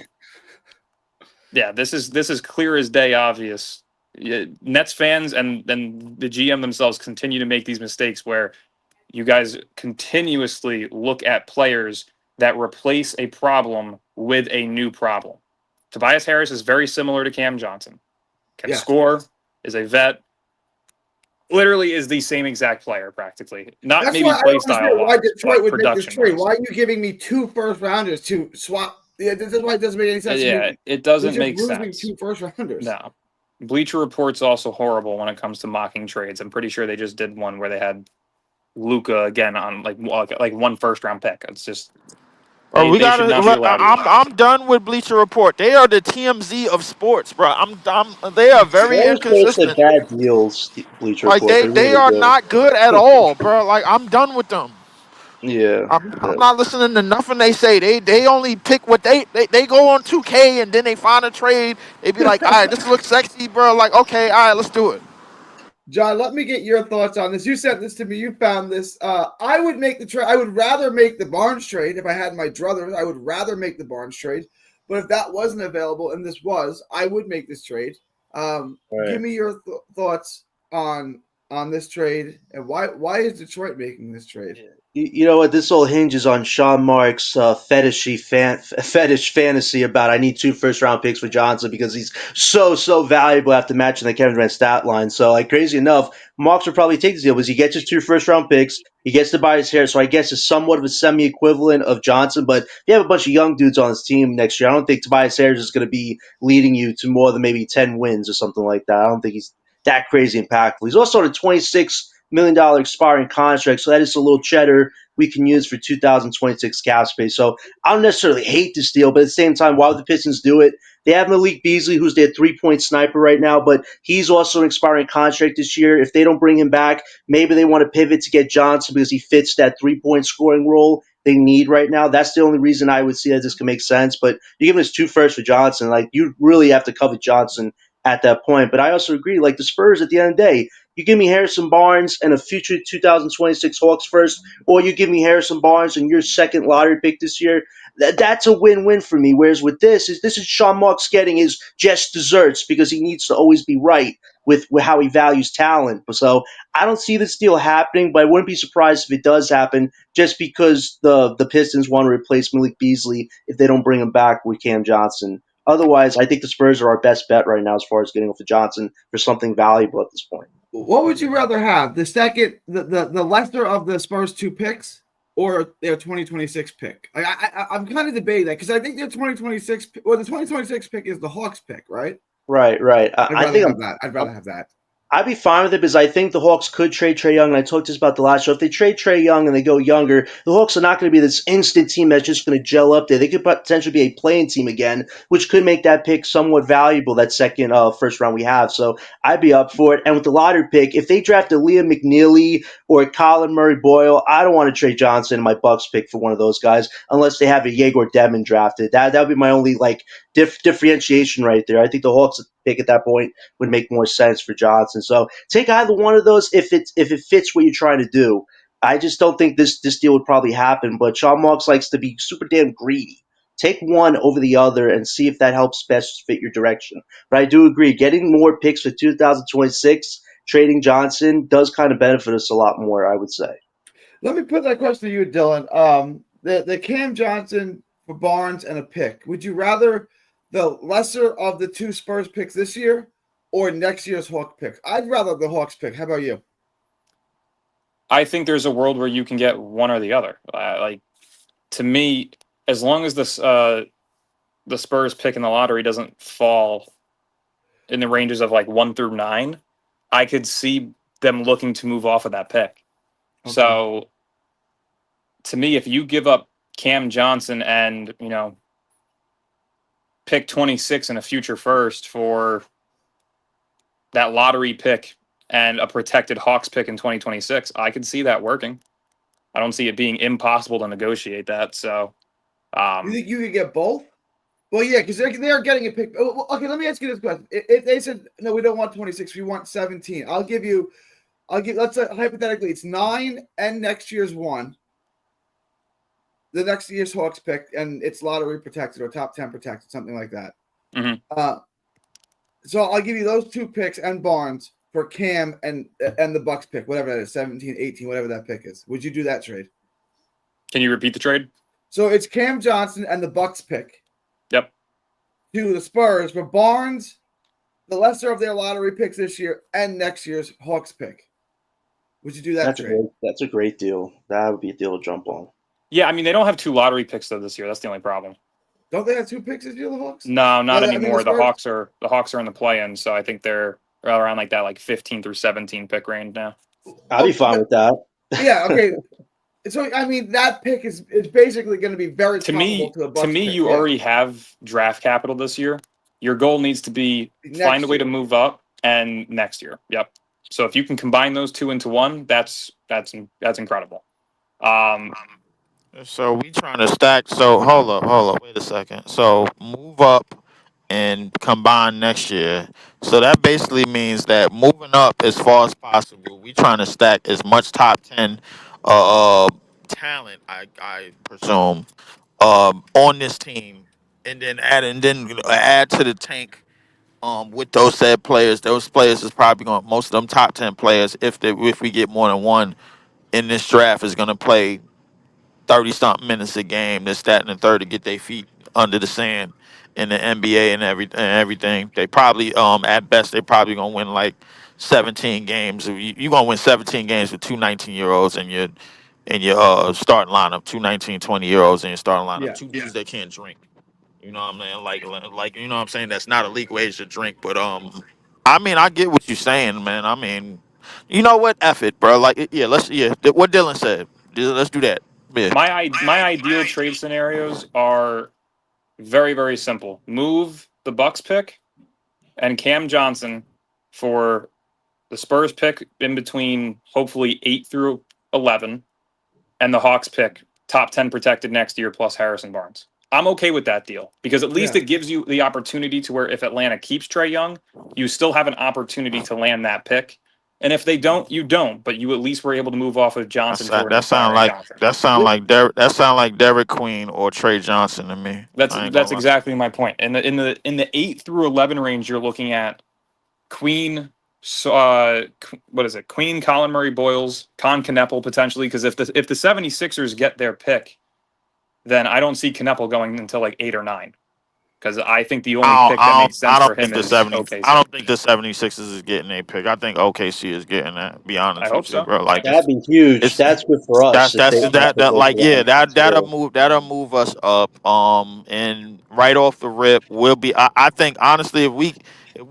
yeah, this is clear as day obvious. Nets fans and the GM themselves continue to make these mistakes where you guys continuously look at players that replace a problem with a new problem. Tobias Harris is very similar to Cam Johnson. Can score, is a vet, literally is the same exact player practically. Not that's maybe play style. Why Detroit would make this trade? Wise. Why are you giving me 2 first rounders to swap? Yeah, this is why it doesn't make any sense. Yeah, it doesn't make sense. 2 first rounders. No. Bleacher Report's also horrible when it comes to mocking trades. I'm pretty sure they just did one where they had Luka again on like 1 first round pick. It's just we should not be allowed. I'm done with Bleacher Report. They are the TMZ of sports, bro. They are very inconsistent. Bad deals, Bleacher Like Report. they are not good at all, bro. Like I'm done with them. Yeah, I'm not listening to nothing they say. They only pick what they go on 2K and then they find a trade. They be like, all right, this looks sexy, bro. Like, okay, all right, let's do it. John, let me get your thoughts on this. You sent this to me. You found this. I would make the trade. I would rather make the Barnes trade if I had my druthers. I would rather make the Barnes trade. But if that wasn't available and this was, I would make this trade. Give me your thoughts on this trade and why is Detroit making this trade? You know what? This all hinges on Sean Mark's fetish fantasy about I need 2 first round picks for Johnson because he's so valuable after matching the Kevin Durant stat line. So, like crazy enough, Marks would probably take this deal because he gets his 2 first round picks, he gets to buy his hair. So I guess it's somewhat of a semi equivalent of Johnson. But if you have a bunch of young dudes on his team next year, I don't think Tobias Harris is going to be leading you to more than maybe 10 wins or something like that. I don't think he's that crazy impactful. He's also on a 26 $1 million expiring contract. So that is a little cheddar we can use for 2026 cap space. So I don't necessarily hate this deal, but at the same time, why would the Pistons do it? They have Malik Beasley, who's their 3-point sniper right now, but he's also an expiring contract this year. If they don't bring him back, maybe they want to pivot to get Johnson because he fits that 3-point scoring role they need right now. That's the only reason I would see that this can make sense. But you're giving us 2 firsts for Johnson. Like, you really have to cover Johnson at that point. But I also agree, like the Spurs at the end of the day, you give me Harrison Barnes and a future 2026 Hawks first, or you give me Harrison Barnes and your second lottery pick this year. That's a win-win for me. Whereas with this is Sean Marks getting his just desserts because he needs to always be right with how he values talent. So I don't see this deal happening, but I wouldn't be surprised if it does happen just because the Pistons want to replace Malik Beasley if they don't bring him back with Cam Johnson. Otherwise, I think the Spurs are our best bet right now as far as getting off of Johnson for something valuable at this point. What would you rather have? The lesser of the Spurs 2 picks or their 2026 pick? I'm kind of debating that because I think their 2026 or the 2026 pick is the Hawks pick, right? Right. I'd rather have that. I'd be fine with it because I think the Hawks could trade Trae Young, and I talked this about the last show. If they trade Trae Young and they go younger, the Hawks are not going to be this instant team that's just going to gel up there. They could potentially be a playing team again, which could make that pick somewhat valuable, that second first round we have. So I'd be up for it. And with the lottery pick, if they draft a Liam McNeely or a Colin Murray Boyle, I don't want to trade Johnson in my Bucks pick for one of those guys unless they have a Yegor Devin drafted. That would be my only differentiation right there. I think the Hawks pick at that point would make more sense for Johnson. So take either one of those if it fits what you're trying to do. I just don't think this deal would probably happen. But Sean Marks likes to be super damn greedy. Take one over the other and see if that helps best fit your direction. But I do agree, getting more picks for 2026, trading Johnson does kind of benefit us a lot more, I would say. Let me put that question to you, Dylan. The Cam Johnson for Barnes and a pick. Would you rather the lesser of the 2 Spurs picks this year or next year's Hawks pick? I'd rather the Hawks pick. How about you? I think there's a world where you can get one or the other. To me, as long as the Spurs pick in the lottery doesn't fall in the ranges of like 1 through 9, I could see them looking to move off of that pick. Okay. So to me, if you give up Cam Johnson and, pick 26 and a future first for that lottery pick and a protected Hawks pick in 2026, I could see that working. I don't see it being impossible to negotiate that. So, you think you could get both? Well, yeah, because they're getting a pick. Okay, let me ask you this question: if they said no, we don't want 26, we want 17, let's say hypothetically it's 9 and next year's 1. The next year's Hawks pick, and it's lottery protected or top 10 protected, something like that. Mm-hmm. So I'll give you those 2 picks and Barnes for Cam and the Bucks pick, whatever that is, 17, 18, whatever that pick is. Would you do that trade? Can you repeat the trade? So it's Cam Johnson and the Bucks pick. Yep. To the Spurs for Barnes, the lesser of their lottery picks this year, and next year's Hawks pick. Would you do that trade? That's a great deal. That would be a deal to jump on. Yeah, I mean, they don't have 2 lottery picks though this year. That's the only problem. Don't they have 2 picks this year, the Hawks? No, not anymore. I mean, the Hawks are in the play-in, so I think they're around like that 15 through 17 pick range now. I'll be fine with that. Yeah, okay. So I mean, that pick is basically going to be very comparable to the Bucks pick. You already have draft capital this year. Your goal needs to be find a way to move up and next year. Yep. So if you can combine those 2 into one, that's incredible. So we trying to stack. So hold up, wait a second. So move up and combine next year. So that basically means that moving up as far as possible, we trying to stack as much top 10 talent, I presume, on this team, and then add to the tank. With those said players, those players is probably going, most of them top 10 players, if we get more than one in this draft, is going to play 30-something minutes a game, this, that, and the third, to get their feet under the sand in the NBA and everything. They probably, at best, they probably gonna win like 17 games. You gonna win 17 games with 2 19-year-olds in your starting lineup, 2 19, 20-year-olds in your starting lineup, 2 dudes that can't drink. You know what I'm saying? Like you know what I'm saying? That's not a legal age to drink, but I mean, I get what you're saying, man. I mean, You know what? F it, bro. Like, yeah, what Dylan said. Let's do that. Yeah. My ideal trade scenarios are very, very simple. Move the Bucks pick and Cam Johnson for the Spurs pick in between hopefully 8 through 11 and the Hawks pick top 10 protected next year plus Harrison Barnes. I'm okay with that deal because at least it gives you the opportunity to where if Atlanta keeps Trae Young, you still have an opportunity to land that pick. And if they don't, you don't. But you at least were able to move off of Johnson for an expiring contract. That sound like Derek Queen or Trey Johnson to me. That's exactly my point. In the 8 through 11 range, you're looking at Queen. What is it? Queen, Colin Murray, Boyles, Con Kneppel potentially. Because if the 76ers get their pick, then I don't see Kneppel going until like 8 or 9. Because I think the only pick that makes sense for him is OKC. I don't think the 76ers is getting a pick. I think OKC is getting that. Be honest I hope with you, so. bro. Like That'd be huge. That's good for us. that'll move us up. And right off the rip, we'll be. I think honestly, if we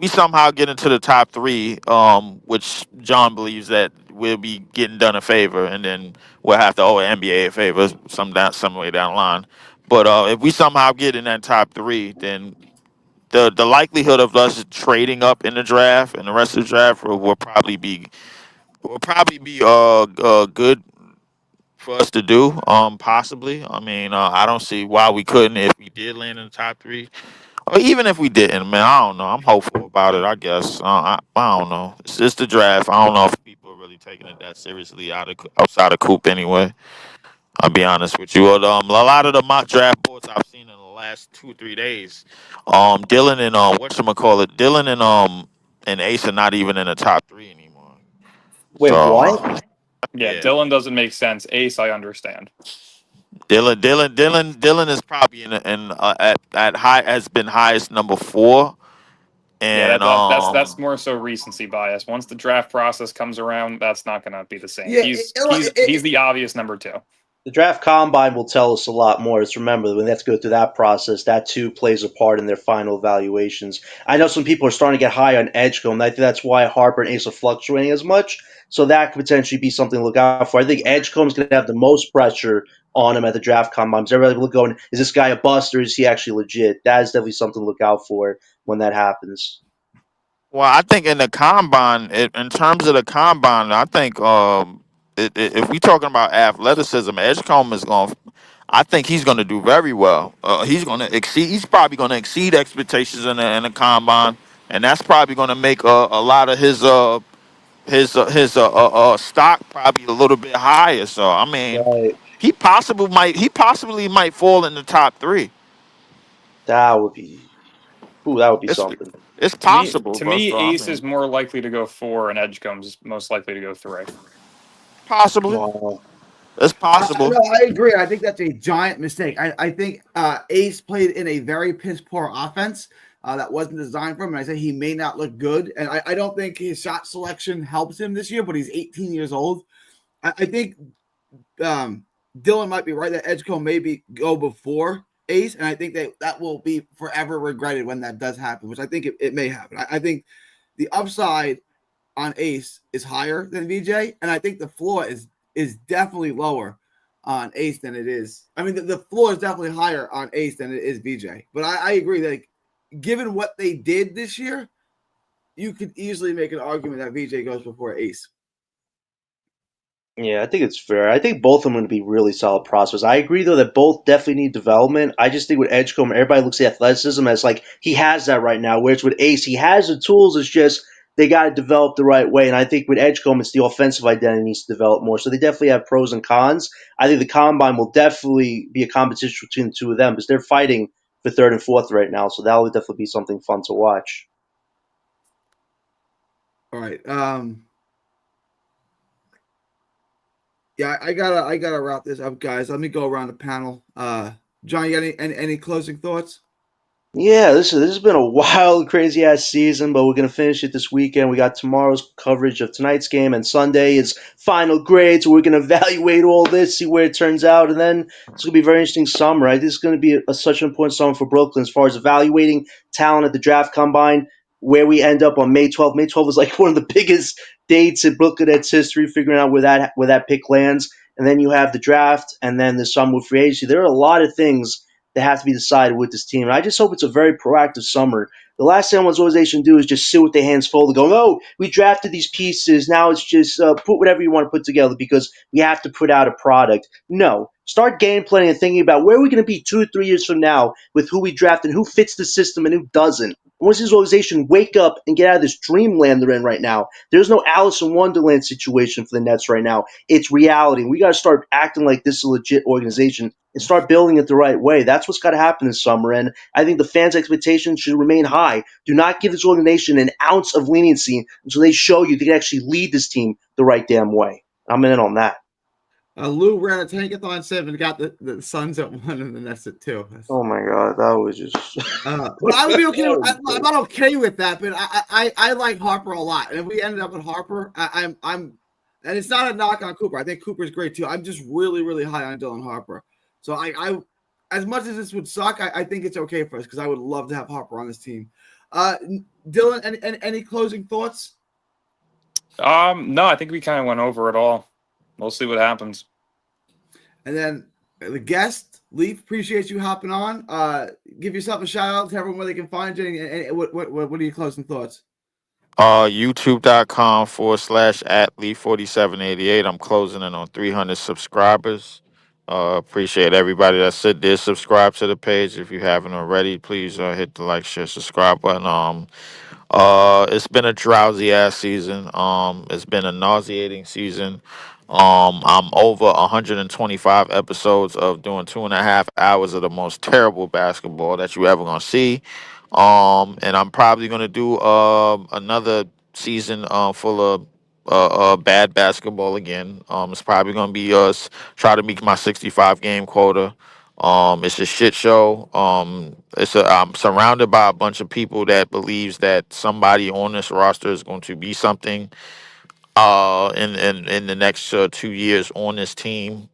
somehow get into the top three, which John believes that we'll be getting done a favor, and then we'll have to owe an NBA a favor some way down the line. But if we somehow get in that top three, then the likelihood of us trading up in the draft and the rest of the draft will probably be good for us to do. Possibly. I mean, I don't see why we couldn't if we did land in the top three, or even if we didn't. Man, I don't know. I'm hopeful about it. I guess. I don't know. It's just the draft. I don't know if people are really taking it that seriously outside of Coop anyway. I'll be honest with you. A lot of the mock draft boards I've seen in the last 2 or 3 days, Dylan and whatchamacallit, Dylan and Ace are not even in the top three anymore. Wait, So what? Yeah, yeah. Dylan doesn't make sense. Ace, I understand. Dylan is probably at high has been highest number 4, Yeah, and that's more so recency bias. Once the draft process comes around, that's not going to be the same. Yeah, He's the obvious number 2. The draft combine will tell us a lot more. Just remember, when they have to go through that process, that too plays a part in their final evaluations. I know some people are starting to get high on Edgecombe. I think that's why Harper and Ace are fluctuating as much. So that could potentially be something to look out for. I think Edgecombe's going to have the most pressure on him at the draft combine. Everybody will go, is this guy a bust or is he actually legit? That is definitely something to look out for when that happens. well, I think in the combine, in terms of the combine, I think if we talking about athleticism, Edgecombe is going. I think he's going to do very well. He's going to exceed. He's probably going to exceed expectations in the combine, and that's probably going to make a lot of his stock probably a little bit higher. So I mean, Right. he possibly might fall in the top 3. That would be It's something. it's To me, possible, to bro. me, So I Ace is mean, more likely to go 4, and Edgecombe's most likely to go 3. possibly. Wow. It's possible. No, I agree. I think that's a giant mistake. I think Ace played in a very piss poor offense that wasn't designed for him. And I say he may not look good. And I don't think his shot selection helps him this year, but he's 18 years old. I think Dylan might be right that Edgecombe maybe go before Ace. And I think that will be forever regretted when that does happen, which I think it may happen. I think the upside on Ace is higher than VJ. And I think the floor is definitely lower on Ace than it is. I mean, the floor is definitely higher on Ace than it is VJ. But I agree that given what they did this year, you could easily make an argument that VJ goes before Ace. Yeah, I think it's fair. I think both of them are going to be really solid prospects. I agree, though, that both definitely need development. I just think with Edgecombe, everybody looks at athleticism as like he has that right now, whereas with Ace, he has the tools. It's just they got to develop the right way. And I think with Edgecombe, it's the offensive identity needs to develop more. So they definitely have pros and cons. I think the combine will definitely be a competition between the two of them because they're fighting for third and fourth right now. So that will definitely be something fun to watch. All right. Yeah, I gotta wrap this up, guys. Let me go around the panel. John, you got any closing thoughts? Yeah, this has been a wild, crazy ass season, but we're gonna finish it this weekend. We got tomorrow's coverage of tonight's game, and Sunday is final grade. So we're gonna evaluate all this, see where it turns out, and then it's gonna be a very interesting summer. I think it's gonna be such an important summer for Brooklyn as far as evaluating talent at the draft combine. Where we end up on May 12th. May 12th is like one of the biggest dates in Brooklyn Nets history, figuring out where that pick lands, and then you have the draft, and then the summer free agency. There are a lot of things that have to be decided with this team. And I just hope it's a very proactive summer. The last thing I want this organization to do is just sit with their hands folded, going, "Oh, we drafted these pieces. Now it's just put whatever you want to put together because we have to put out a product." No. Start game planning and thinking about where we're going to be 2 or 3 years from now with who we draft and who fits the system and who doesn't. Once this organization wake up and get out of this dreamland they're in right now, there's no Alice in Wonderland situation for the Nets right now. It's reality. We got to start acting like this is a legit organization and start building it the right way. That's what's got to happen this summer. And I think the fans' expectations should remain high. Do not give this organization an ounce of leniency until they show you they can actually lead this team the right damn way. I'm in on that. Lou ran a tankathon 7, got the Suns at 1 and the Nets at 2. Oh my God, that was just. But I would be okay. I'm not okay with that, but I like Harper a lot. And if we ended up with Harper, I'm and it's not a knock on Cooper. I think Cooper's great too. I'm just really, really high on Dylan Harper. So I as much as this would suck, I think it's okay for us because I would love to have Harper on this team. Dylan, any closing thoughts? No, I think we kind of went over it all. We'll see what happens. And then the guest, Leaf, appreciate you hopping on. Give yourself a shout out to everyone where they can find you. And what are your closing thoughts? YouTube.com/@Leaf4788. I'm closing in on 300 subscribers. Appreciate everybody that sit there, subscribe to the page. If you haven't already, please hit the like, share, subscribe button. It's been a drowsy ass season. It's been a nauseating season. I'm over 125 episodes of doing 2.5 hours of the most terrible basketball that you ever gonna see. And I'm probably gonna do another season full of bad basketball again. It's probably gonna be us try to meet my 65 game quota. It's a shit show. I'm surrounded by a bunch of people that believes that somebody on this roster is going to be something in the next 2 years on this team.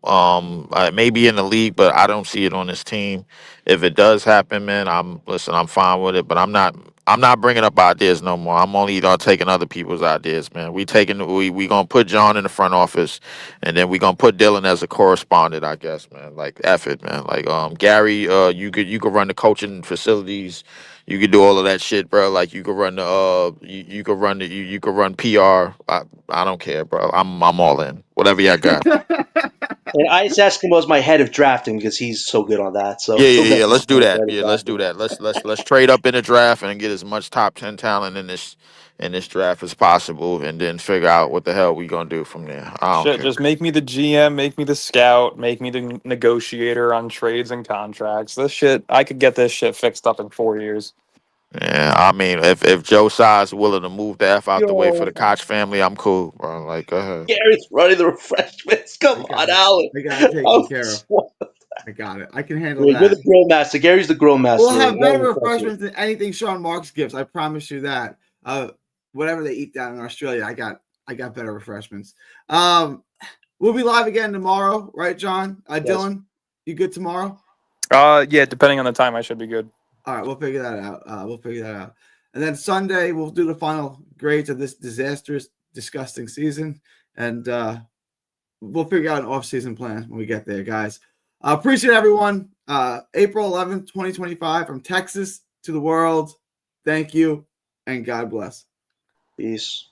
Maybe in the league, but I don't see it on this team. If it does happen, man, I'm fine with it. But I'm not bringing up ideas no more. I'm only taking other people's ideas, man. We gonna put John in the front office, and then we gonna put Dylan as a correspondent, I guess, man. Like F it, man. Like Gary, you could run the coaching facilities. You could do all of that shit, bro. Like you could run the you could run you could run PR. I don't care, bro. I'm all in. Whatever y'all got. And Ice Eskimo is my head of drafting because he's so good on that. So Yeah. Let's do that. Yeah, let's do that. Let's trade up in the draft and get as much top 10 talent in this draft as possible, and then figure out what the hell we gonna do from there. I don't Shit, care. just make me the GM, make me the scout, make me the negotiator on trades and contracts. This shit, I could get this shit fixed up in 4 years. Yeah, I mean, if Joe Tsai's willing to move the F out the way for Yo, the Koch family, I'm cool, bro. Like, go ahead. Gary's running the refreshments. Come on, Alan. I got it taken care of. I got it. I can handle that. You're the grill master. Gary's the grill master. We'll have better refreshments than anything Sean Marks gives. I promise you that. Whatever they eat down in Australia, I got better refreshments. We'll be live again tomorrow, right, John? Yes. Dylan, you good tomorrow? Yeah, depending on the time, I should be good. All right, we'll figure that out. And then Sunday, we'll do the final grades of this disastrous, disgusting season. And we'll figure out an off-season plan when we get there, guys. Appreciate everyone. April 11th, 2025, from Texas to the world. Thank you, and God bless. Peace.